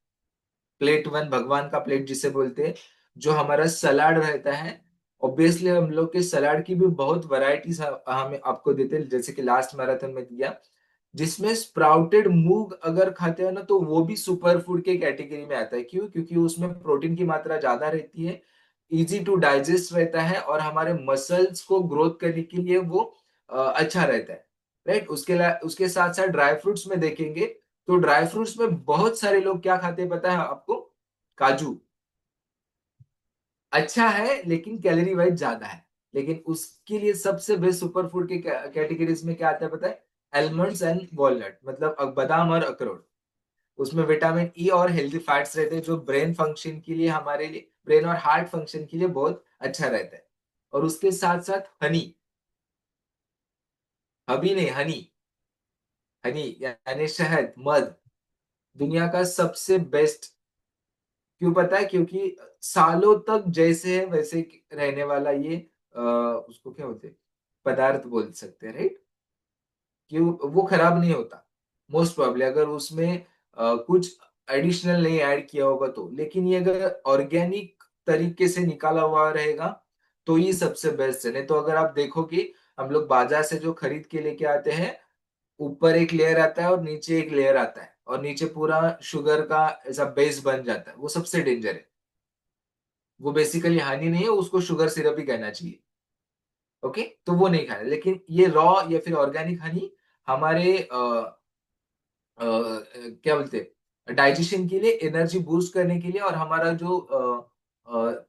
प्लेट 1, भगवान का प्लेट जिसे बोलते हैं, जो हमारा सलाड रहता है। ऑब्वियसली हम लोग के सलाड की भी बहुत वैरायटीज हम आपको देते हैं, जैसे कि लास्ट मैराथन में दिया, जिसमें स्प्राउटेड मूंग अगर खाते हो ना, तो वो भी सुपर फूड के कैटेगरी में आता है। क्यों? क्योंकि उसमें प्रोटीन की मात्रा ज्यादा रहती है, इजी टू डाइजेस्ट रहता है, और हमारे मसल्स को ग्रोथ करने के लिए वो अच्छा रहता है, राइट। उसके साथ साथ ड्राई फ्रूट्स में देखेंगे, तो ड्राई फ्रूट्स में बहुत सारे लोग क्या खाते हैं पता है आपको? काजू अच्छा है, लेकिन कैलोरी वाइज ज्यादा है, लेकिन उसके लिए सबसे बेस्ट सुपर फूड के कैटेगरीज में क्या आता है पता है? एलमंड्स एंड वॉलनट, मतलब बादाम और अखरोट। उसमें विटामिन ई और हेल्दी फैट्स रहते हैं, जो ब्रेन फंक्शन के लिए, हमारे लिए ब्रेन और हार्ट फंक्शन के लिए बहुत अच्छा रहता है। और उसके साथ साथ हनी, हबी नहीं, हनी, हनी यानी शहद, मध, दुनिया का सबसे बेस्ट। क्यों पता है? क्योंकि सालों तक जैसे है वैसे रहने वाला ये उसको क्या बोलते हैं, पदार्थ बोल सकते हैं, राइट। कि वो खराब नहीं होता, मोस्ट प्रोबेबली, अगर उसमें कुछ एडिशनल नहीं ऐड किया होगा तो। लेकिन ये अगर ऑर्गेनिक तरीके से निकाला हुआ रहेगा तो ये सबसे बेस्ट है। नहीं तो अगर आप देखोगे, हम लोग बाजार से जो खरीद के लेके आते हैं, ऊपर एक लेयर आता है और नीचे एक लेयर आता है, और नीचे पूरा शुगर का ऐसा बेस बन जाता है, वो सबसे डेंजर है। वो बेसिकली हनी नहीं है, उसको शुगर सिरप ही कहना चाहिए। ओके, तो वो नहीं खाना, लेकिन ये रॉ या फिर ऑर्गेनिक हनी हमारे क्या बोलते हैं, डाइजेशन के लिए, एनर्जी बूस्ट करने के लिए, और हमारा जो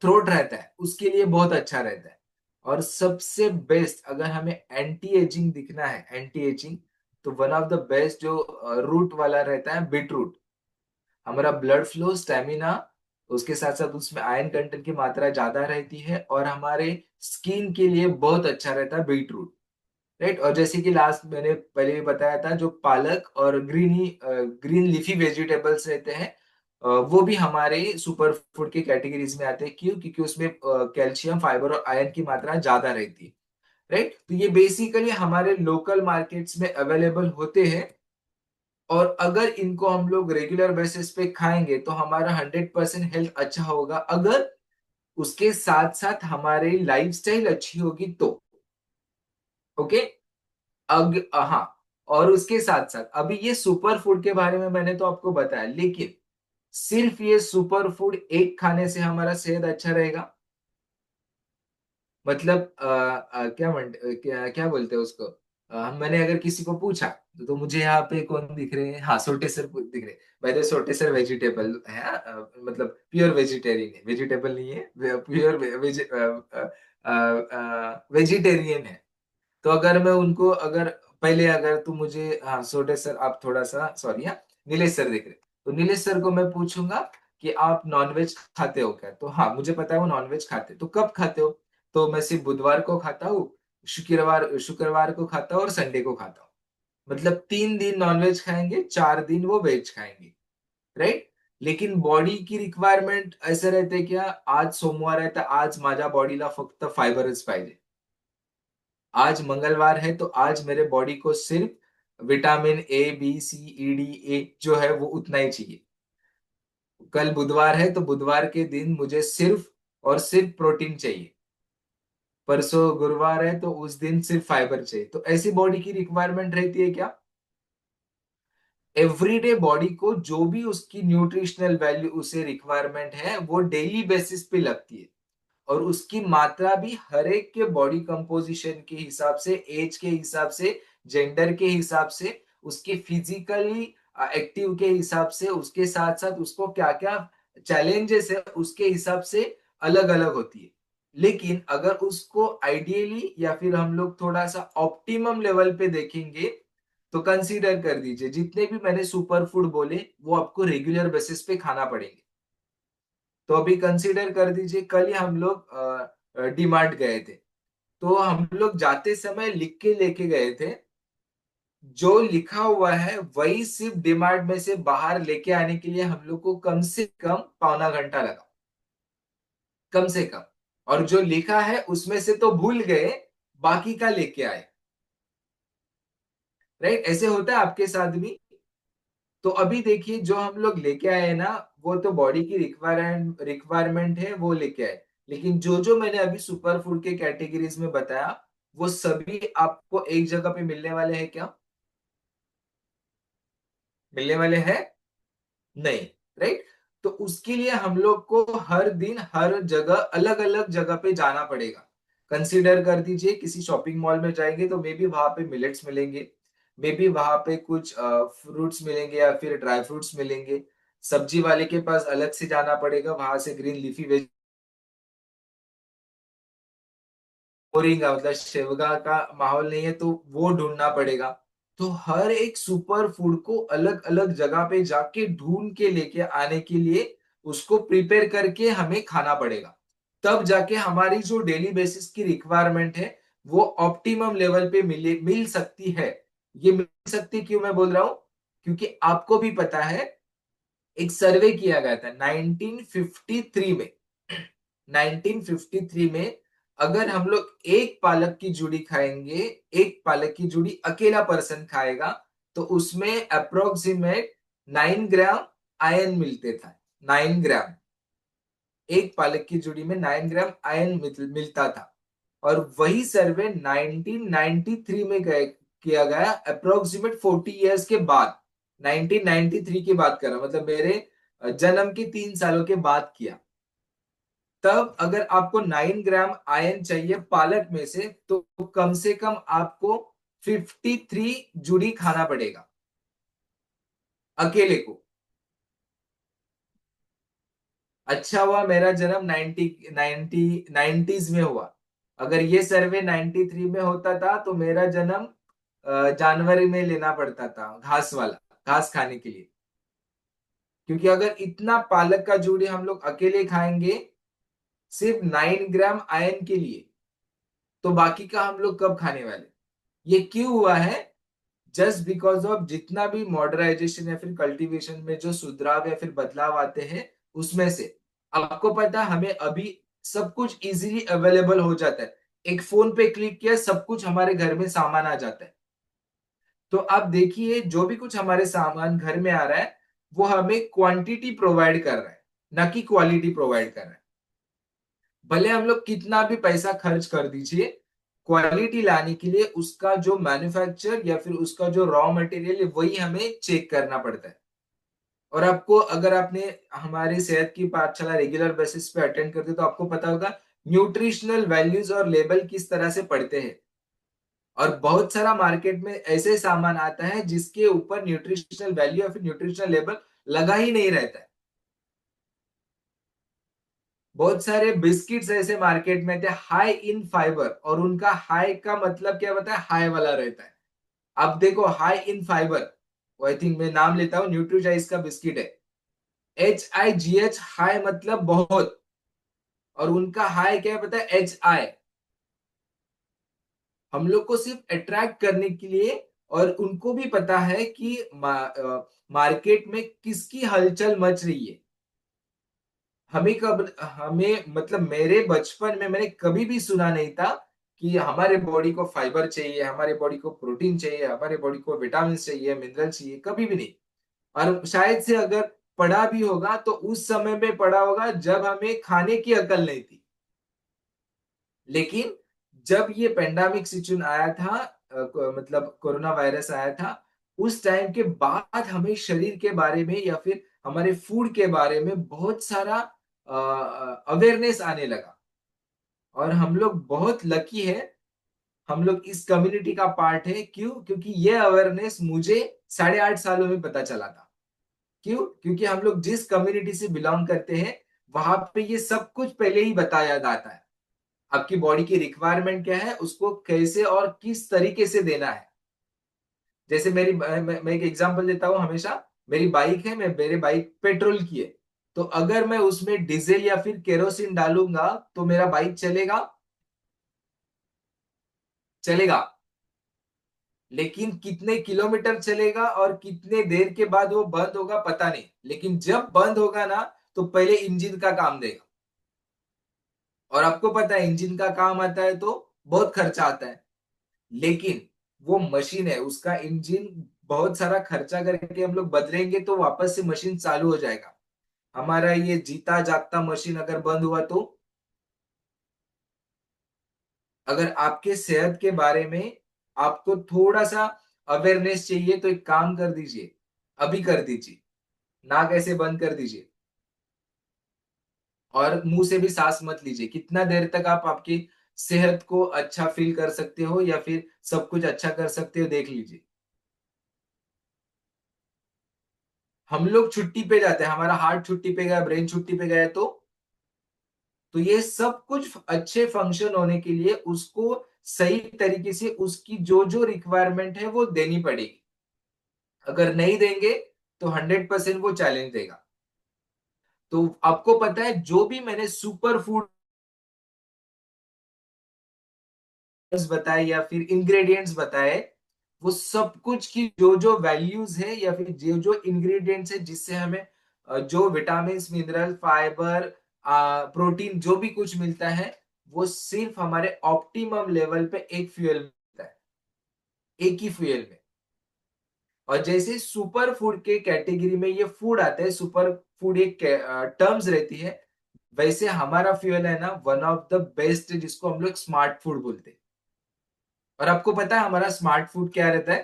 थ्रोट रहता है उसके लिए बहुत अच्छा रहता है। और सबसे बेस्ट, अगर हमें एंटी एजिंग दिखना है, एंटी एजिंग, तो वन ऑफ द बेस्ट जो रूट वाला रहता है, बीट रूट। हमारा ब्लड फ्लो, स्टेमिना, उसके साथ साथ उसमें आयरन कंटेंट की मात्रा ज्यादा रहती है, और हमारे स्किन के लिए बहुत अच्छा रहता है बीट रूट, राइट। और जैसे कि लास्ट मैंने पहले भी बताया था, जो पालक और ग्रीन लीफी वेजिटेबल्स रहते हैं, वो भी हमारे सुपर फूड की कैटेगरीज में आते हैं। क्यों? क्योंकि उसमें कैल्शियम, फाइबर और आयरन की मात्रा ज्यादा रहती है, राइट। तो ये बेसिकली हमारे लोकल मार्केट्स में अवेलेबल होते हैं, और अगर इनको हम लोग रेगुलर बेसिस पे खाएंगे तो हमारा 100% हेल्थ अच्छा होगा। अगर उसके साथ साथ हमारी लाइफस्टाइल अच्छी होगी तो, ओके। हाँ, और उसके साथ साथ अभी ये सुपर फूड के बारे में मैंने तो आपको बताया, लेकिन सिर्फ ये सुपर फूड एक खाने से हमारा सेहत अच्छा रहेगा? मतलब क्या क्या बोलते हैं उसको, मैंने अगर किसी को पूछा तो मुझे यहाँ पे कौन दिख रहे हैं, हाँ सोटे सर दिख रहे हैं। भाई तो सोटे सर वेजिटेबल है, मतलब प्योर वेजिटेरियन है, वेजिटेबल नहीं है, प्योर वेजिटेरियन है। तो अगर मैं उनको, अगर पहले अगर तू मुझे, हाँ सोटे सर आप थोड़ा सा, सॉरी हाँ, नीलेश सर देख रहे, तो नीलेश सर को मैं पूछूंगा कि आप नॉनवेज खाते हो क्या, तो हाँ मुझे पता है वो नॉनवेज खाते, तो कब खाते हो? तो मैं सिर्फ बुधवार को खाता हूँ, शुक्रवार शुक्रवार को खाता हूँ और संडे को खाता हूँ। मतलब 3 दिन नॉनवेज खाएंगे, 4 दिन वो वेज खाएंगे, राइट? लेकिन बॉडी की रिक्वायरमेंट ऐसे रहते क्या, आज सोमवार है तो आज माझ्या बॉडीला फक्त फायबरच पाहिजे, आज मंगलवार है तो आज मेरे बॉडी को सिर्फ vitamin A B C E D A जो है वो उतना ही चाहिए। कल बुधवार है तो बुधवार के दिन मुझे सिर्फ और सिर्फ प्रोटीन चाहिए। परसों गुरुवार है तो उस दिन सिर्फ फाइबर चाहिए। तो ऐसी बॉडी की रिक्वायरमेंट रहती है क्या? एवरीडे बॉडी को जो भी उसकी न्यूट्रिशनल वैल्यू उसे रिक्वायरमेंट है वो डेली बेसिस पे लगती है, और उसकी मात्रा भी हर एक के बॉडी कंपोजिशन के हिसाब से, एज के हिसाब से, जेंडर के हिसाब से, उसके फिजिकली एक्टिव के हिसाब से, उसके साथ साथ उसको क्या क्या चैलेंजेस है उसके हिसाब से अलग अलग होती है। लेकिन अगर उसको आइडियली या फिर हम लोग थोड़ा सा ऑप्टिमम लेवल पे देखेंगे, तो कंसीडर कर दीजिए जितने भी मैंने सुपर फूड बोले वो आपको रेगुलर बेसिस पे खाना पड़ेंगे। तो अभी कंसीडर कर दीजिए, कल ही हम लोग डीमार्ट गए थे, तो हम लोग जाते समय लिख के लेके गए थे, जो लिखा हुआ है वही सिर्फ डीमार्ट में से बाहर लेके आने के लिए हम लोग को कम से कम पौना घंटा लगा, कम से कम। और जो लिखा है उसमें से तो भूल गए, बाकी का लेके आए, राइट? ऐसे होता है आपके साथ भी? तो अभी देखिए जो हम लोग लेके आए ना, वो तो बॉडी की रिक्वायरमेंट है वो लेके आए, लेकिन जो जो मैंने अभी सुपर फूड के कैटेगरीज में बताया वो सभी आपको एक जगह पे मिलने वाले हैं क्या? मिलने वाले हैं? नहीं, राइट? तो उसके लिए हम लोग को हर दिन हर जगह अलग अलग जगह पे जाना पड़ेगा। कंसीडर कर दीजिए किसी शॉपिंग मॉल में जाएंगे तो मे बी वहां पे मिलेट्स मिलेंगे, मे बी वहां पे कुछ फ्रूट्स मिलेंगे या फिर ड्राई फ्रूट्स मिलेंगे। सब्जी वाले के पास अलग से जाना पड़ेगा, वहां से ग्रीन लीफी वेज, मोरिंगा मतलब शेवगा का माहौल नहीं है तो वो ढूंढना पड़ेगा। तो हर एक सुपर फूड को अलग अलग जगह पे जाके ढूंढ के लेके आने के लिए उसको प्रिपेयर करके हमें खाना पड़ेगा। तब जाके हमारी जो डेली बेसिस की रिक्वायरमेंट है वो ऑप्टिमम लेवल पे मिल सकती है। ये मिल सकती क्यों मैं बोल रहा हूं? क्योंकि आपको भी पता है एक सर्वे किया गया था 1953 में। 1953 में अगर हम लोग एक पालक की जुड़ी खाएंगे, एक पालक की जुड़ी अकेला पर्सन खाएगा, तो उसमें अप्रोक्सीमेट 9 ग्राम आयन मिलते था। 9 ग्राम, एक पालक की जुड़ी में 9 ग्राम आयन मिलता था। और वही सर्वे 1993 में किया गया, अप्रोक्सीमेट 40 इयर्स के बाद। 1993 की बात कर रहा हूं, मतलब मेरे जन्म के 3 सालों के बाद किया। तब अगर आपको 9 ग्राम आयन चाहिए पालक में से, तो कम से कम आपको 53 जुड़ी खाना पड़ेगा अकेले को। अच्छा हुआ मेरा जन्म 90s में हुआ। अगर ये सर्वे 93 में होता था तो मेरा जन्म जनवरी में लेना पड़ता था, घास वाला, घास खाने के लिए। क्योंकि अगर इतना पालक का जूड़ी हम लोग अकेले खाएंगे सिर्फ 9 ग्राम आयन के लिए, तो बाकी का हम लोग कब खाने वाले? ये क्यों हुआ है? जस्ट बिकॉज ऑफ जितना भी मॉडर्नाइजेशन या फिर कल्टीवेशन में जो सुधार या फिर बदलाव आते हैं उसमें से। आपको पता है हमें अभी सब कुछ इजीली अवेलेबल हो जाता है, एक फोन पे क्लिक किया सब कुछ हमारे घर में सामान आ जाता है। तो आप देखिए जो भी कुछ हमारे सामान घर में आ रहा है वो हमें क्वांटिटी प्रोवाइड कर रहा है, ना कि क्वालिटी प्रोवाइड कर रहा है। भले हम लोग कितना भी पैसा खर्च कर दीजिए, क्वालिटी लाने के लिए उसका जो मैन्युफैक्चर या फिर उसका जो रॉ मटेरियल है वही हमें चेक करना पड़ता है। और आपको, अगर आपने हमारी सेहत की पाठशाला रेगुलर बेसिस पे अटेंड करते तो आपको पता होगा न्यूट्रिशनल वैल्यूज और लेबल किस तरह से पढ़ते हैं। और बहुत सारा मार्केट में ऐसे सामान आता है जिसके ऊपर न्यूट्रिशनल वैल्यू या फिर न्यूट्रिशनल लेबल लगा ही नहीं रहता है। बहुत सारे बिस्किट्स ऐसे मार्केट में थे हाई इन फाइबर, और उनका हाई का मतलब क्या होता है, हाई वाला रहता है। अब देखो high in fibre, I think मैं नाम लेता हूँ, न्यूट्रीचाइज का बिस्किट है, HIGH, हाई मतलब बहुत, और उनका हाई क्या है पता है, HI। हम लोग को सिर्फ अट्रैक्ट करने के लिए, और उनको भी पता है कि मार्केट में किसकी हलचल मच रही है। हमें मतलब मेरे बचपन में मैंने कभी भी सुना नहीं था कि हमारे बॉडी को फाइबर चाहिए, हमारे बॉडी को प्रोटीन चाहिए, हमारे बॉडी को विटामिन चाहिए, मिनरल चाहिए, कभी भी नहीं। और शायद से अगर पढ़ा भी होगा तो उस समय में पढ़ा होगा जब हमें खाने की अकल नहीं थी। लेकिन जब ये पेंडेमिक सिचुएशन आया था, मतलब कोरोना वायरस आया था, उस टाइम के बाद हमें शरीर के बारे में या फिर हमारे फूड के बारे में बहुत सारा अवेयरनेस आने लगा। और हम लोग बहुत लकी है, हम लोग इस कम्युनिटी का पार्ट है। क्यों? क्योंकि ये अवेयरनेस मुझे 8.5 सालों में पता चला था। क्यों? क्योंकि हम लोग जिस कम्युनिटी से बिलोंग करते हैं वहां पे ये सब कुछ पहले ही बताया जाता है। आपकी बॉडी की रिक्वायरमेंट क्या है, उसको कैसे और किस तरीके से देना है। जैसे मैं एक एग्जांपल देता हूँ हमेशा। मेरी बाइक है, मेरे बाइक पेट्रोल की है, तो अगर मैं उसमें डीजल या फिर केरोसिन डालूंगा तो मेरा बाइक चलेगा? चलेगा, लेकिन कितने किलोमीटर चलेगा और कितने देर के बाद वो बंद होगा पता नहीं। लेकिन जब बंद होगा ना, तो पहले इंजन का काम देगा। और आपको पता है इंजन का काम आता है तो बहुत खर्चा आता है। लेकिन वो मशीन है, उसका इंजन बहुत सारा खर्चा करके हम लोग बदलेंगे तो वापस से मशीन चालू हो जाएगा। हमारा ये जीता जागता मशीन अगर बंद हुआ तो? अगर आपके सेहत के बारे में आपको थोड़ा सा अवेयरनेस चाहिए तो एक काम कर दीजिए, अभी कर दीजिए, नाक ऐसे बंद कर दीजिए और मुंह से भी सांस मत लीजिए। कितना देर तक आप आपकी सेहत को अच्छा फील कर सकते हो या फिर सब कुछ अच्छा कर सकते हो, देख लीजिए। हम लोग छुट्टी पे जाते हैं, हमारा हार्ट छुट्टी पे गया, ब्रेन छुट्टी पे गया, तो ये सब कुछ अच्छे फंक्शन होने के लिए उसको सही तरीके से उसकी जो जो रिक्वायरमेंट है वो देनी पड़ेगी। अगर नहीं देंगे तो 100% वो चैलेंज देगा। तो आपको पता है जो भी मैंने सुपर फूड बताए या फिर इंग्रेडिएंट्स बताए, वो सब कुछ की जो जो वैल्यूज है या फिर जो जो इंग्रेडिएंट्स है जिससे हमें जो विटामिन, मिनरल, फाइबर, प्रोटीन जो भी कुछ मिलता है, वो सिर्फ हमारे ऑप्टिमम लेवल पे एक फ्यूल मिलता है, एक ही फ्यूल में। और जैसे सुपर फूड के कैटेगरी में ये फूड आता है, सुपर फूड एक टर्म्स रहती है, वैसे हमारा फ्यूल है ना वन ऑफ द बेस्ट, जिसको हम लोग स्मार्ट फूड बोलते हैं। और आपको पता है हमारा स्मार्ट फूड क्या रहता है?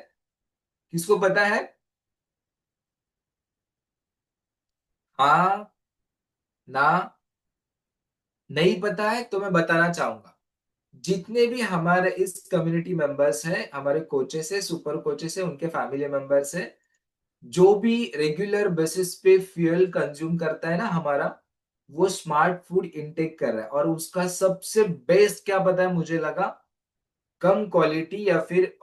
किसको पता है? हाँ, ना, नहीं पता है तो मैं बताना चाहूंगा। जितने भी हमारे इस कम्युनिटी मेंबर्स हैं, हमारे कोचेस है, सुपर कोचेस है, उनके फैमिली मेंबर्स है, जो भी रेगुलर बेसिस पे फ्यूल कंज्यूम करता है ना हमारा, वो स्मार्ट फूड इनटेक कर रहा है। और उसका सबसे बेस्ट क्या पता है मुझे लगा? कम क्वालिटी या फिर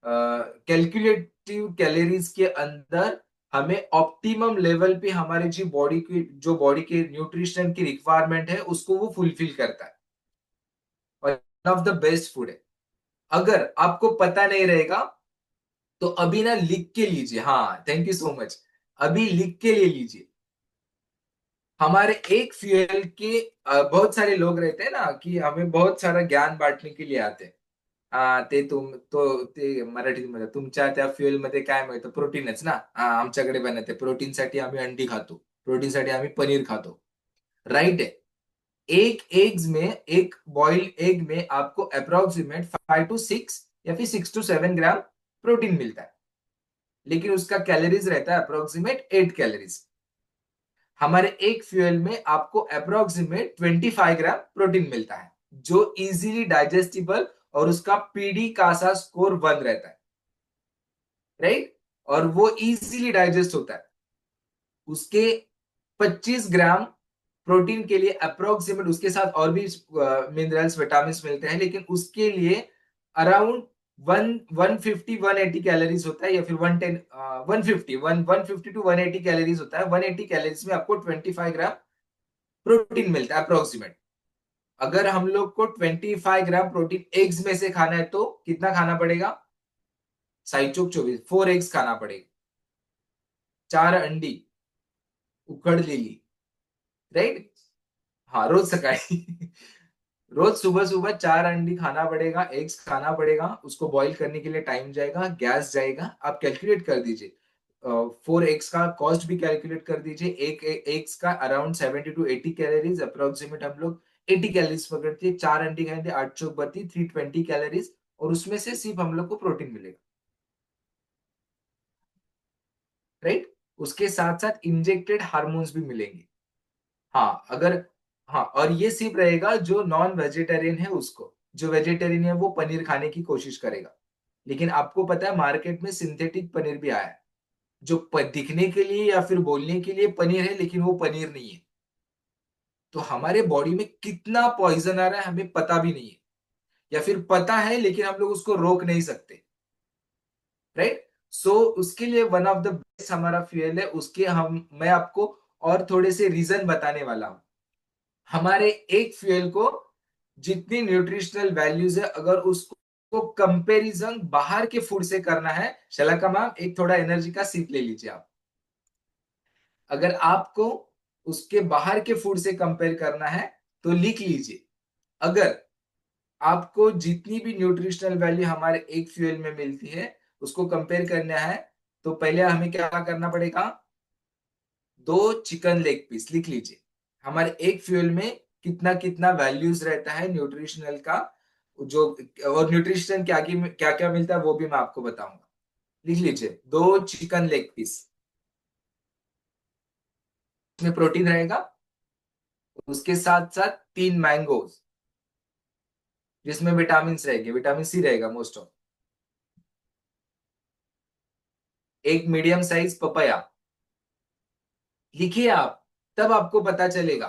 कैलकुलेटिव कैलोरीज के अंदर हमें ऑप्टिमम लेवल पे हमारी जो बॉडी के न्यूट्रिशन की रिक्वायरमेंट है उसको वो फुलफिल करता है। और one of the best food है। अगर आपको पता नहीं रहेगा तो अभी ना लिख के लीजिए। हाँ, थैंक यू सो मच। अभी लिख के ले लीजिए। हमारे एक फ्यूल के बहुत सारे लोग रहते हैं ना कि हमें बहुत सारा ज्ञान बांटने के लिए आते हैं। ते तुम तो ते मराठीमध्ये तुमच्या त्या फ्युएल मध्ये काय मिळतं? प्रोटीनच ना. आमच्याकडे पण आहे ते. प्रोटीनसाठी आम्ही अंडी खातो, प्रोटीनसाठी आम्ही पनीर खातो, राईट आहे. एक बॉइल्ड एग में आपको अप्रोक्सीमेट 5 to 6 या फिर 6 to 7 ग्राम प्रोटीन मिलता है, लेकिन उसका कैलोरीज रहता है अप्रोक्सीमेट 8 कैलोरीज। हमारे एक फ्यूल में आपको अप्रोक्सीमेट 25 ग्राम प्रोटीन मिलता है, जो इजीली डाइजेस्टिबल और उसका पीडी कासा स्कोर 1 रहता है, राइट। और वो इजीली डाइजेस्ट होता है। उसके 25 ग्राम प्रोटीन के लिए अप्रोक्सीमेट, उसके साथ और भी मिनरल्स विटामिन मिलते हैं, लेकिन उसके लिए अराउंड 150 180 कैलोरीज होता है, या फिर 110 150 टू 180 कैलोरीज होता है। 180 कैलोरीज में आपको 25 ग्राम प्रोटीन मिलता है अप्रोक्सीमेट। अगर हम लोग को 25 ग्राम प्रोटीन एग्स में से खाना है तो कितना खाना पड़ेगा? साई चौक 24, 4 एग्स खाना पड़ेगा, 4 अंडी उकड़ ली, राइट। हाँ, रोज सकाळी रोज सुबह सुबह 4 अंडी खाना पड़ेगा, एग्स खाना पड़ेगा। उसको बॉईल करने के लिए टाइम जाएगा, गैस जाएगा। आप कैलकुलेट कर दीजिए, 4 एग्स का कॉस्ट भी कैलकुलेट कर दीजिए। एक एग्स का अराउंड 70 to 80 कैलोरीज अप्रोक्सीमेट, हम लोग 80 कैलोरीज पकड़ते हैं। 4 अंडी खाएंगे, 8 चौक 32, 320 कैलोरीज, और उसमें से सिर्फ हम लोग को प्रोटीन मिलेगा, राइट। उसके साथ साथ इंजेक्टेड हार्मोन्स भी मिलेंगे। हाँ, अगर हाँ, और ये सिर्फ रहेगा जो नॉन वेजिटेरियन है उसको। जो वेजिटेरियन है वो पनीर खाने की कोशिश करेगा। लेकिन आपको पता है मार्केट में सिंथेटिक पनीर भी आया है, जो दिखने के लिए या फिर बोलने के लिए पनीर है, लेकिन वो पनीर नहीं है। तो हमारे बॉडी में कितना पॉइजन आ रहा है हमें पता भी नहीं है, या फिर पता है लेकिन हम लोग उसको रोक नहीं सकते, राइट। सो उसके लिए वन ऑफ द बेस्ट हमारा फ्यूल है। उसके हम मैं आपको और थोड़े से रीजन बताने वाला हूं। हमारे एक फ्यूल को जितनी न्यूट्रिशनल वैल्यूज है, अगर उसको कंपैरिजन बाहर के फूड से करना है, शलाका मैम एक थोड़ा एनर्जी का सीप ले लीजिए आप। अगर आपको उसके बाहर के फूड से कंपेयर करना है तो लिख लीजिए। अगर आपको जितनी भी न्यूट्रिशनल वैल्यू हमारे एक फ्यूल में मिलती है उसको कंपेयर करना है, तो पहले हमें क्या करना पड़ेगा? 2 चिकन लेग पीस लिख लीजिए। हमारे एक फ्यूल में कितना कितना वैल्यूज रहता है न्यूट्रिशनल का, जो और न्यूट्रिशन क्या क्या क्या मिलता है वो भी मैं आपको बताऊंगा। लिख लीजिए 2 चिकन लेग पीस, उसमें प्रोटीन रहेगा। उसके साथ साथ 3 मैंगोज, जिसमें विटामिन रहेंगे, विटामिन सी रहेगा मोस्ट ऑफ। एक मीडियम साइज पपाया लिखिए आप, तब आपको पता चलेगा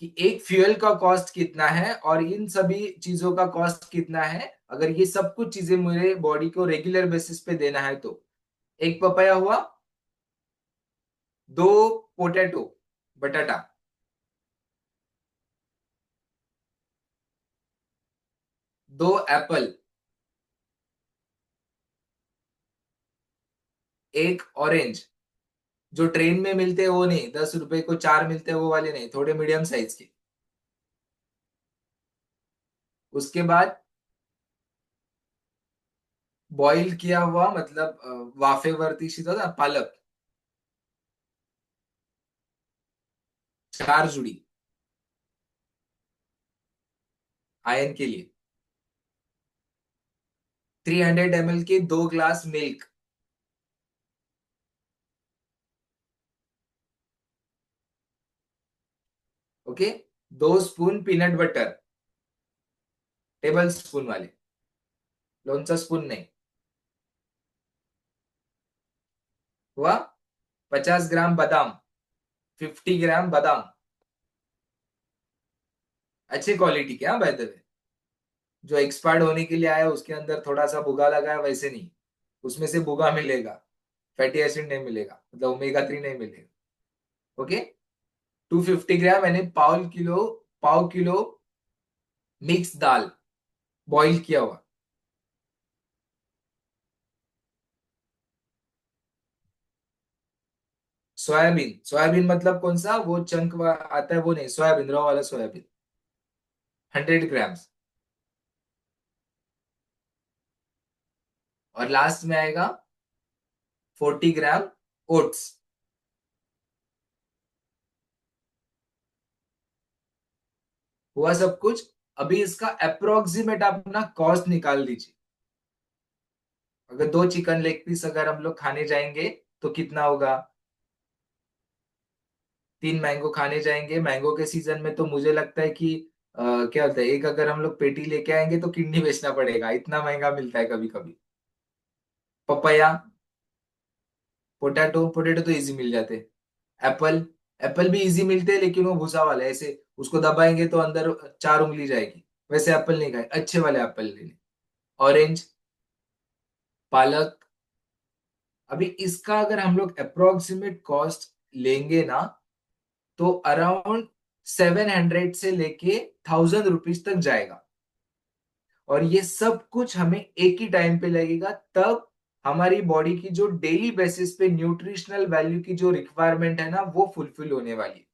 कि एक फ्यूल का कॉस्ट कितना है और इन सभी चीजों का कॉस्ट कितना है। अगर ये सब कुछ चीजें मेरे बॉडी को रेगुलर बेसिस पे देना है तो एक पपाया हुआ, 2 पोटैटो बटाटा, 2 एप्पल, एक ऑरेंज। जो ट्रेन में मिलते हैं वो नहीं, 10 रुपए को 4 मिलते हैं वो वाले नहीं, थोड़े मीडियम साइज के। उसके बाद बॉइल किया हुआ, मतलब वाफेवरती शिजवता ना, पालक 4 जुड़ी आयन के लिए। 300 ml के 2 glass milk, okay. 2 spoon peanut butter, table spoon वाले, लोणचा स्पून नहीं। हुआ 50 ग्राम बादाम, 50 ग्राम बादाम, अच्छे क्वालिटी के, हाँ बाय द वे। जो एक्सपायर्ड होने के लिए आया उसके अंदर थोड़ा सा भुगा लगा है, वैसे नहीं। उसमें से भुगा मिलेगा, फैटी एसिड नहीं मिलेगा, मतलब ओमेगा 3 नहीं मिलेगा, ओके। 250 ग्राम यानी पाव किलो मिक्स दाल, बॉइल किया हुआ। सोयाबीन, सोयाबीन मतलब कौन सा, वो चंक आता है वो नहीं, सोयाबीन रॉ वाला सोयाबीन, 100 ग्राम्स। और लास्ट में आएगा 40 ग्राम ओट्स। हुआ सब कुछ। अभी इसका अप्रोक्सीमेट आप अपना कॉस्ट निकाल दीजिए। अगर 2 चिकन लेग पीस अगर हम लोग खाने जाएंगे तो कितना होगा? 3 मैंगो खाने जाएंगे मैंगो के सीजन में, तो मुझे लगता है कि क्या होता है, एक अगर हम लोग पेटी लेके आएंगे तो किडनी बेचना पड़ेगा, इतना महंगा मिलता है कभी कभी। पपाया, पोटैटो, पोटैटो तो इजी मिल जाते। एप्पल, एप्पल भी इजी मिलते हैं लेकिन वो भूसा वाला है, ऐसे उसको दबाएंगे तो अंदर 4 उंगली जाएगी, वैसे एप्पल नहीं खाए, अच्छे वाले एप्पल लेने। ऑरेंज, पालक। अभी इसका अगर हम लोग अप्रोक्सीमेट कॉस्ट लेंगे ना, तो अराउंड 700 से लेके 1000 रुपीज तक जाएगा। और ये सब कुछ हमें एक ही टाइम पे लगेगा, तब हमारी बॉडी की जो डेली बेसिस पे न्यूट्रिशनल वैल्यू की जो रिक्वायरमेंट है ना, वो फुलफिल होने वाली है।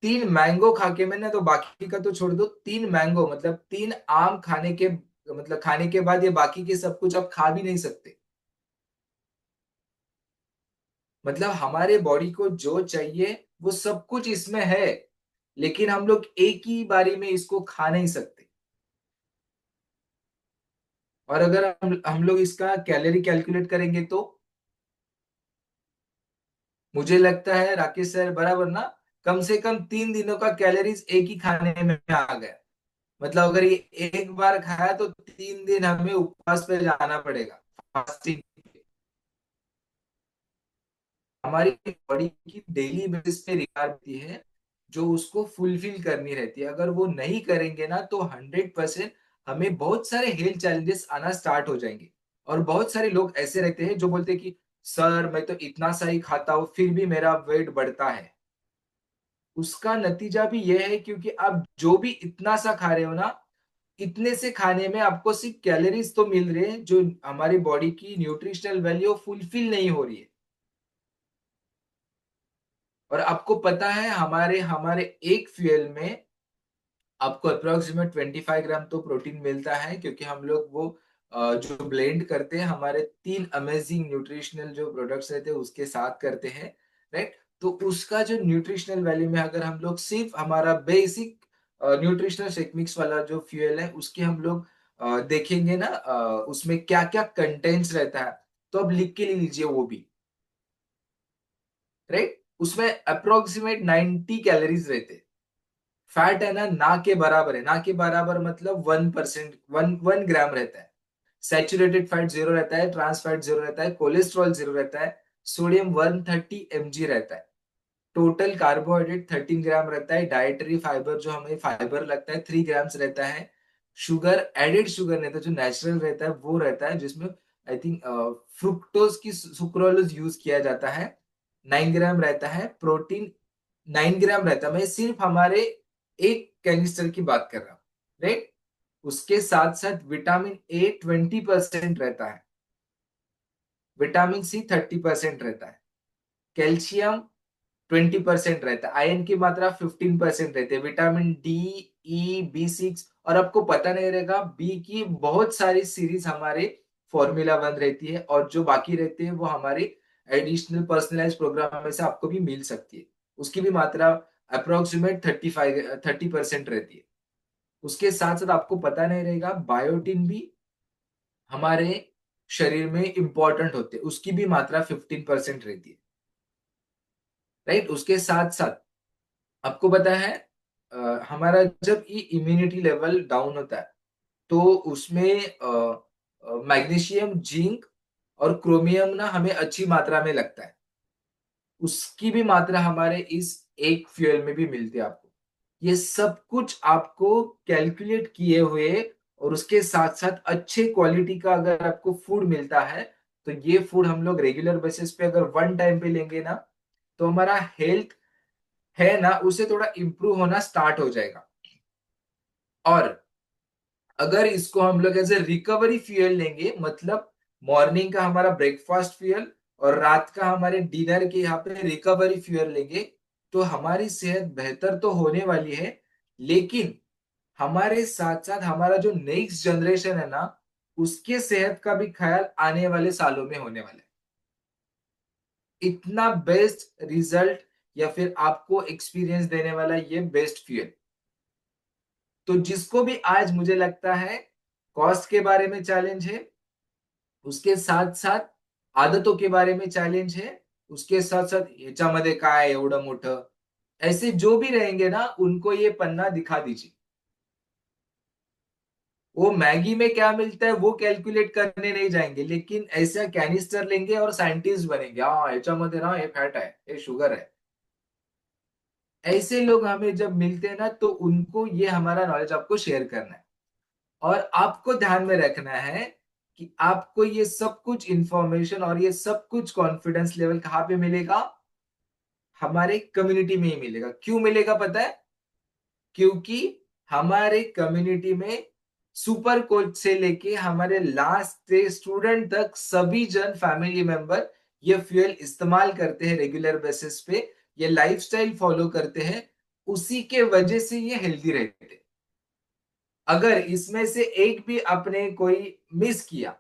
3 मैंगो खा के मैंने तो बाकी का तो छोड़ दो, 3 मैंगो मतलब 3 आम खाने के, मतलब खाने के बाद ये बाकी के सब कुछ आप खा भी नहीं सकते। मतलब हमारे बॉडी को जो चाहिए वो सब कुछ इसमें है, लेकिन हम लोग एक ही बारी में इसको खा नहीं सकते। और अगर हम लोग इसका कैलोरी कैलकुलेट करेंगे तो मुझे लगता है राकेश सर बराबर ना, कम से कम 3 दिनों का कैलोरीज एक ही खाने में आ गया। मतलब अगर ये एक बार खाया तो 3 दिन हमें उपवास पे जाना पड़ेगा, फास्टिंग। हमारी बॉडी की डेली बेसिस पे रिक्वायरमेंट है जो उसको फुलफिल करनी रहती है। अगर वो नहीं करेंगे ना तो 100% हमें बहुत सारे हेल्थ चैलेंजेस आना स्टार्ट हो जाएंगे। और बहुत सारे लोग ऐसे रहते हैं जो बोलते हैं कि सर मैं तो इतना सा ही खाता हूँ फिर भी मेरा वेट बढ़ता है। उसका नतीजा भी यह है क्योंकि आप जो भी इतना सा खा रहे हो ना, इतने से खाने में आपको सिर्फ कैलोरीज तो मिल रहे हैं, जो हमारी बॉडी की न्यूट्रिशनल वैल्यू फुलफिल नहीं हो रही है। और आपको पता है हमारे हमारे एक फ्यूल में आपको अप्रोक्सीमेट 25 ग्राम तो प्रोटीन मिलता है, क्योंकि हम लोग वो जो ब्लेंड करते हैं हमारे 3 अमेजिंग न्यूट्रिशनल जो प्रोडक्ट्स रहते हैं उसके साथ करते हैं, राइट। तो उसका जो न्यूट्रिशनल वैल्यू में अगर हम लोग सिर्फ हमारा बेसिक न्यूट्रिशनल शेक मिक्स वाला जो फ्यूल है उसके हम लोग देखेंगे ना, उसमें क्या क्या कंटेंट्स रहता है, तो अब लिख के ले लीजिए वो भी, राइट। उसमें अप्रोक्सीमेट 90 कैलोरीज रहते। फैट है ना के बराबर है, ना के बराबर मतलब 1%, 1 ग्राम रहता है। सैचुरेटेड फैट 0 रहता है, ट्रांस फैट 0 रहता है, कोलेस्ट्रॉल 0 रहता है, सोडियम 130 mg रहता है। टोटल कार्बोहाइड्रेट 13 ग्राम रहता है, डाइटरी फाइबर जो हमें फाइबर लगता है 3 ग्राम्स रहता है। शुगर, एडेड शुगर नहीं, तो जो नेचुरल रहता है वो रहता है, जिसमें आई थिंक फ्रुक्टोज की सुक्रोलोज यूज किया जाता है, 9 ग्राम रहता है। प्रोटीन 9 ग्राम रहता है, मैं सिर्फ हमारे एक कैनिस्टर की बात कर रहा हूँ, राइट। उसके साथ साथ विटामिन ए 20% रहता है, विटामिन सी 30% रहता है, कैल्शियम 20% रहता है, आयरन की मात्रा 15% रहती है, विटामिन डी, ई, बी6, और आपको पता नहीं रहेगा बी की बहुत सारी सीरीज हमारे फॉर्मूला 1 रहती है, और जो बाकी रहते हैं वो हमारे एडिशनल पर्सनलाइज प्रोग्राम में से आपको भी मिल सकती है। उसकी भी मात्रा अप्रोक्सीमेट 30% रहती है। उसके साथ साथ आपको पता नहीं रहेगा बायोटिन भी हमारे शरीर में इंपॉर्टेंट होते हैं, उसकी भी मात्रा 15% रहती है, राइट। उसके साथ साथ आपको पता है हमारा जब ये इम्यूनिटी लेवल डाउन होता है तो उसमें मैग्नीशियम, जिंक और क्रोमियम ना हमें अच्छी मात्रा में लगता है, उसकी भी मात्रा हमारे इस एक फ्यूल में भी मिलती है आपको। ये सब कुछ आपको कैलकुलेट किए हुए, और उसके साथ साथ अच्छे क्वालिटी का अगर आपको फूड मिलता है, तो ये फूड हम लोग रेगुलर बेसिस पे अगर वन टाइम पे लेंगे ना, तो हमारा हेल्थ है ना उसे थोड़ा इंप्रूव होना स्टार्ट हो जाएगा। और अगर इसको हम लोग एज ए रिकवरी फ्यूल लेंगे, मतलब मॉर्निंग का हमारा ब्रेकफास्ट फ्यूल और रात का हमारे डिनर के यहाँ पे रिकवरी फ्यूल लेंगे, तो हमारी सेहत बेहतर तो होने वाली है, लेकिन हमारे साथ साथ हमारा जो नेक्स्ट जनरेशन है ना, उसके सेहत का भी ख्याल आने वाले सालों में होने वाला है। इतना बेस्ट रिजल्ट या फिर आपको एक्सपीरियंस देने वाला ये बेस्ट फ्यूल। तो जिसको भी आज मुझे लगता है कॉस्ट के बारे में चैलेंज है, उसके साथ साथ आदतों के बारे में चॅलेंज है, उसके साथ साथ ह्याच्यामध्ये काय एवढं मोठं, ऐसे जो भी रहेंगे ना उनको ये पन्ना दिखा दीजिए। वो मैगी में क्या मिलता है वो कैलकुलेट करने नहीं जाएंगे, लेकिन ऐसा कैनिस्टर लेंगे और साइंटिस्ट बनेंगे, हाँ ह्याच्यामध्ये ना ये फैट है, ये शुगर है। ऐसे लोग हमें जब मिलते हैं ना तो उनको ये हमारा नॉलेज आपको शेयर करना है। और आपको ध्यान में रखना है कि आपको ये सब कुछ इंफॉर्मेशन और ये सब कुछ कॉन्फिडेंस लेवल कहाँ पे मिलेगा? हमारे कम्युनिटी में ही मिलेगा। क्यों मिलेगा पता है? क्योंकि हमारे कम्युनिटी में सुपर कोच से लेके हमारे लास्ट स्टूडेंट तक सभी जन फैमिली मेंबर ये फ्यूल इस्तेमाल करते हैं रेगुलर बेसिस पे, ये लाइफस्टाइल फॉलो करते हैं, उसी के वजह से ये हेल्दी रहते हैं। अगर इसमें से एक भी आपने कोई मिस किया,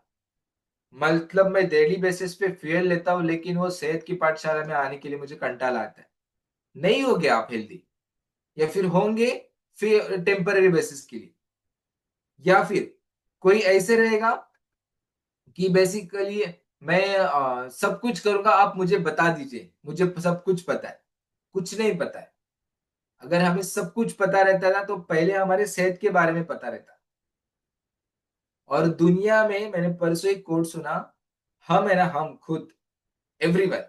मतलब मैं डेली बेसिस पे फ्यूल लेता हूं लेकिन वो सेहत की पाठशाला में आने के लिए मुझे कंटाला आता है, नहीं हो गया आप हेल्दी, या फिर होंगे फिर टेम्पररी बेसिस के लिए, या फिर कोई ऐसे रहेगा कि बेसिकली मैं सब कुछ करूंगा, आप मुझे बता दीजिए, मुझे सब कुछ पता है, कुछ नहीं पता है। अगर हमें सब कुछ पता रहता ना तो पहले हमारे सेहत के बारे में पता रहता। और दुनिया में मैंने परसों एक कोट सुना, हम है ना, हम खुद एवरीवन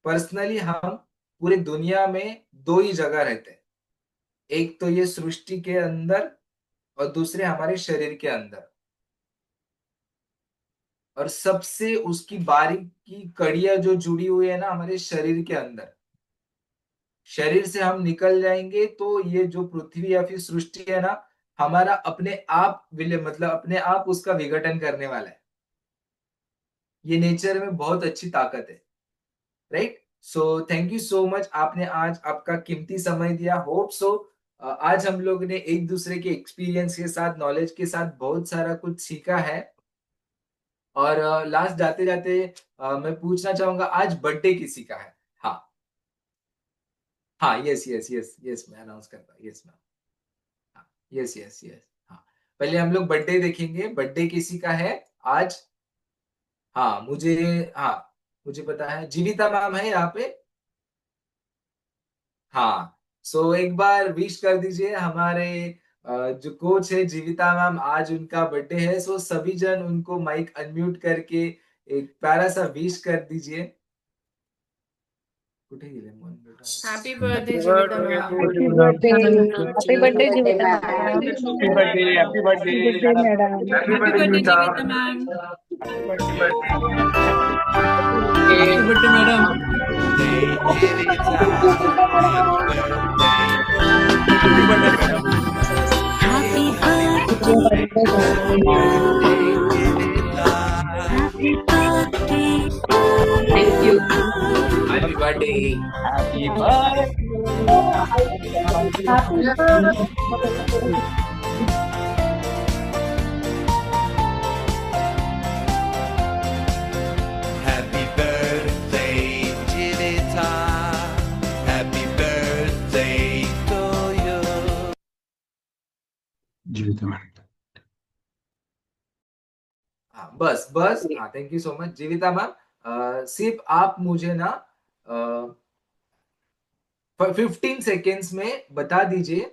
पर्सनली हम पूरी दुनिया में दो ही जगह रहते हैं, एक तो ये सृष्टि के अंदर और दूसरे हमारे शरीर के अंदर। और सबसे उसकी बारीकी कड़ियां जो जुड़ी हुई है ना हमारे शरीर के अंदर, शरीर से हम निकल जाएंगे तो ये जो पृथ्वी या फिर सृष्टि है ना, हमारा अपने आप विलय मतलब अपने आप उसका विघटन करने वाला है। ये नेचर में बहुत अच्छी ताकत है, right? So thank you so much, आपने आज आपका कीमती समय दिया। होप सो आज हम लोग ने एक दूसरे के एक्सपीरियंस के साथ, नॉलेज के साथ बहुत सारा कुछ सीखा है। और लास्ट जाते जाते मैं पूछना चाहूंगा, आज बर्थडे किसी का है? हाँ, हाँ, यस यस यस यस, मैं अनाउंस करता हूँ, यस मैम। हाँ, यस यस यस। हाँ, पहले हम लोग बर्थडे देखेंगे, बर्थडे किसी का है आज? हाँ मुझे, हाँ मुझे पता है, जीविता मैम है यहाँ पे। हाँ, सो एक बार विश कर दीजिए हमारे जो कोच है जीविता मैम, आज उनका बर्थडे है, सो सभी जन उनको माइक अनम्यूट करके एक प्यारा सा विश कर दीजिए। कुठे गेले मन बेटा? Happy birthday Jivita ma'am. Happy birthday happy birthday Jivita ma'am happy birthday happy birthday happy birthday madam happy happy birthday birthday Jivita. Jivita ma'am. Happy birthday madam. Happy birthday madam. Happy birthday happy birthday thank you. Happy birthday. Happy birthday. Happy birthday, Jivita. Happy birthday to you. Jivita madam. हाँ बस बस, हाँ thank you so much Jivita ma'am. सिर्फ आप मुझे ना 15 seconds में बता दीजिए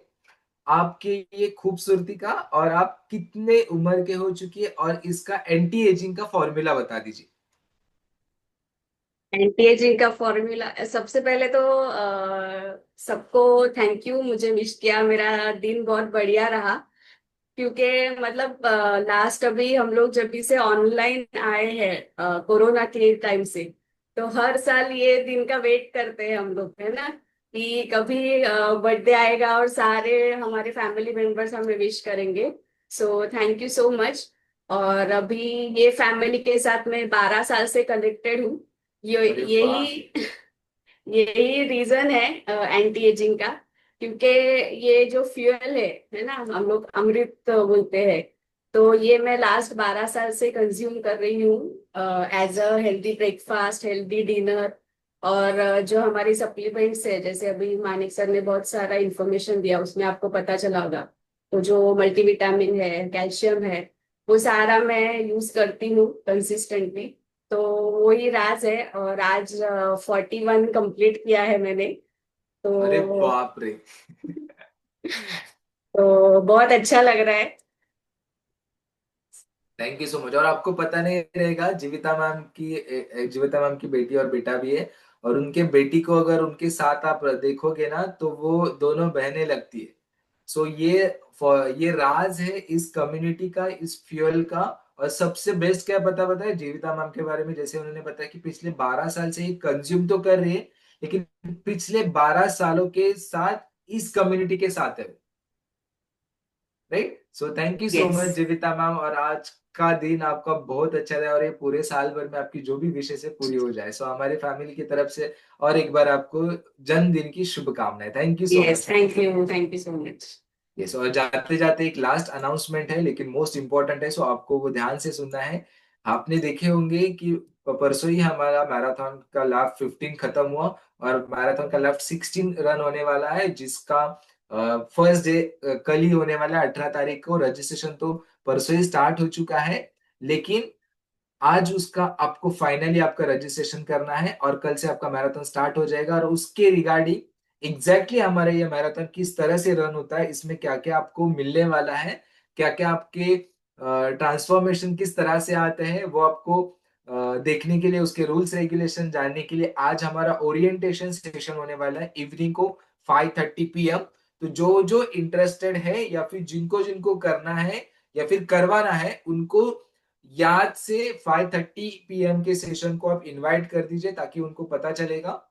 आपके ये खूबसूरती का, और आप कितने उम्र के हो चुकी है, और इसका एंटी एजिंग का फॉर्मूला बता दीजिए। एंटी एजिंग का फॉर्मूला, सबसे पहले तो सबको थैंक यू, मुझे विश किया, मेरा दिन बहुत बढ़िया रहा। क्योंकि मतलब लास्ट अभी हम लोग जब भी से ऑनलाइन आए हैं कोरोना के टाइम से, तो हर साल ये दिन का वेट करते हैं हम लोग, है ना, कि कभी बर्थडे आएगा और सारे हमारे फैमिली मेंबर्स हमें विश करेंगे। So thank you so much. और अभी ये फैमिली के साथ मैं 12 साल से कनेक्टेड हूँ। अरे वाह। यही यही रीजन है एंटी एजिंग का, क्योंकि ये जो फ्यूल है ना, हम लोग अमृत बोलते हैं, तो ये मैं लास्ट 12 साल से कंज्यूम कर रही हूँ as a healthy breakfast, healthy dinner, और जो हमारी सप्लीमेंट्स है, जैसे अभी मानिक सर ने बहुत सारा इंफॉर्मेशन दिया, उसमें आपको पता चला होगा। तो जो मल्टीविटामिन है, कैल्शियम है, वो सारा मैं यूज करती हूँ कंसिस्टेंटली। तो वही राज है। और आज 41 कंप्लीट किया है मैंने। अरे तो बाप रे। तो बहुत अच्छा लग रहा है। Thank you so much. और आपको पता नहीं रहेगा, जीविता मैम की बेटी और बेटा भी है। और उनके बेटी को अगर उनके साथ आप देखोगे ना तो वो दोनों बहनें लगती है। सो ये राज है इस कम्युनिटी का, इस फ्यूअल का। और सबसे बेस्ट क्या पता है जीविता मैम के बारे में, जैसे उन्होंने बताया कि पिछले 12 साल से ये कंज्यूम तो कर रही है, लेकिन पिछले 12 सालों के साथ इस कम्युनिटी के साथ है। Right. So thank you so yes. Much Jivita ma'am. और आज का दिन आपका बहुत अच्छा रहा और ये पूरे साल भर में आपकी जो भी विशेष है पूरी हो जाए। सो हमारे फैमिली की तरफ से और एक बार आपको जन्मदिन की शुभकामनाएं। Thank you so yes, much. Thank you so much. Yes. और जाते जाते एक लास्ट अनाउंसमेंट है, लेकिन मोस्ट इंपॉर्टेंट है, सो आपको वो ध्यान से सुनना है। आपने देखे होंगे कि परसों ही हमारा मैराथन का लैप 15 खत्म हुआ और मैराथन का लैप 16 रन होने वाला है, जिसका फर्स्ट डे कल ही होने वाला है 18 तारीख को। रजिस्ट्रेशन तो परसों ही स्टार्ट हो चुका है, लेकिन आज उसका आपको फाइनली आपका रजिस्ट्रेशन करना है और कल से आपका मैराथन स्टार्ट हो जाएगा। और उसके रिगार्डिंग एग्जैक्टली हमारे ये मैराथन किस तरह से रन होता है, इसमें क्या क्या आपको मिलने वाला है, क्या क्या आपके ट्रांसफॉर्मेशन किस तरह से आते हैं, वो आपको देखने के लिए, उसके रूल्स रेगुलेशन जानने के लिए आज हमारा ओरिएंटेशन सेशन होने वाला है इवनिंग को 5:30 PM। तो जो जो इंटरेस्टेड है या फिर जिनको जिनको करना है या फिर करवाना है, उनको याद से 5:30 PM के सेशन को आप इनवाइट कर दीजिए, ताकि उनको पता चलेगा।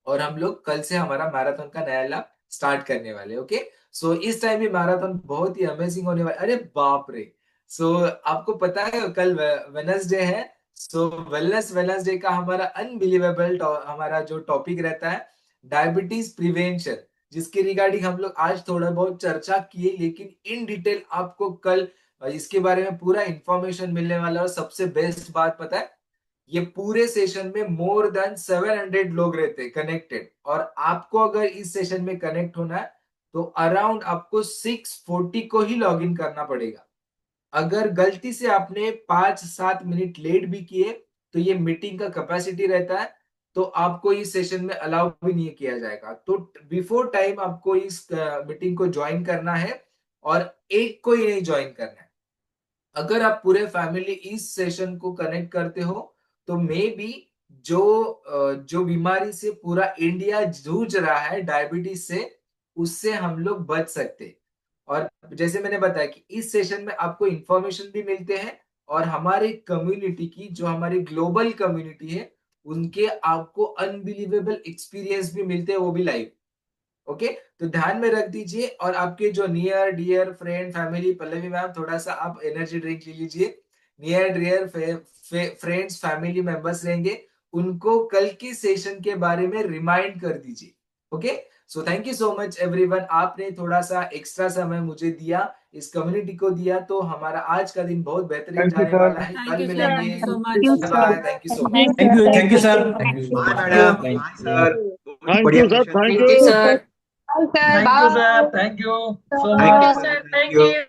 और हम लोग कल से हमारा मैराथन का नया लैप स्टार्ट करने वाले। ओके। सो इस टाइम भी मैराथन बहुत ही अमेजिंग होने वाला। अरे बाप रे। सो आपको पता है कल वेनसडे है। सो वेलनेस वेलनेसडे का हमारा अनबिलीवेबल हमारा जो टॉपिक रहता है, डायबिटीज प्रिवेंशन, जिसके रिगार्डिंग हम लोग आज थोड़ा बहुत चर्चा किए, लेकिन इन डिटेल आपको कल इसके बारे में पूरा इंफॉर्मेशन मिलने वाला है। और सबसे बेस्ट बात पता है, ये पूरे सेशन में मोर देन 700 लोग रहते हैं कनेक्टेड। और आपको अगर इस सेशन में कनेक्ट होना है तो अराउंड आपको 6:40 को ही लॉग इन करना पड़ेगा। अगर गलती से आपने 5-7 मिनट लेट भी किए तो ये मीटिंग का कैपेसिटी रहता है, तो आपको इस सेशन में अलाउ भी नहीं किया जाएगा। तो बिफोर टाइम आपको इस मीटिंग को ज्वाइन करना है और एक को ही नहीं ज्वाइन करना है। अगर आप पूरे फैमिली इस सेशन को कनेक्ट करते हो तो मे बी जो बीमारी से पूरा इंडिया जूझ रहा है, डायबिटीज से, उससे हम लोग बच सकते। और जैसे मैंने बताया कि इस सेशन में आपको इंफॉर्मेशन भी मिलते हैं और हमारे कम्युनिटी की, जो हमारी ग्लोबल कम्युनिटी है, उनके आपको अनबिलीवेबल एक्सपीरियंस भी मिलते हैं, वो भी लाइव। ओके। तो ध्यान में रख दीजिए। और आपके जो near dear friend family, Pallavi ma'am थोड़ा सा आप एनर्जी ड्रिंक ले लीजिए। Near dear friends family members रहेंगे, उनको कल के सेशन के बारे में रिमाइंड कर दीजिए। Okay. So thank you so much everyone, आपने थोड़ा सा एक्स्ट्रा समय मुझे दिया, इस कम्युनिटी को दिया, तो हमारा आज का दिन बहुत बेहतरीन थैंक यू जाने सर। वाला है। थैंक कल यू सर, मिलेंगे। Thank you so you much. Bye. Sir. Thank you so much. Thank you thank you sir. Thank you so bye much. Madam, thank bye you. Sir. बहुत thank बढ़िया you sir, session thank था। Thank you you. Sir. Sir thank you sir, bye. Thank you so thank much. You sir, thank thank you. You.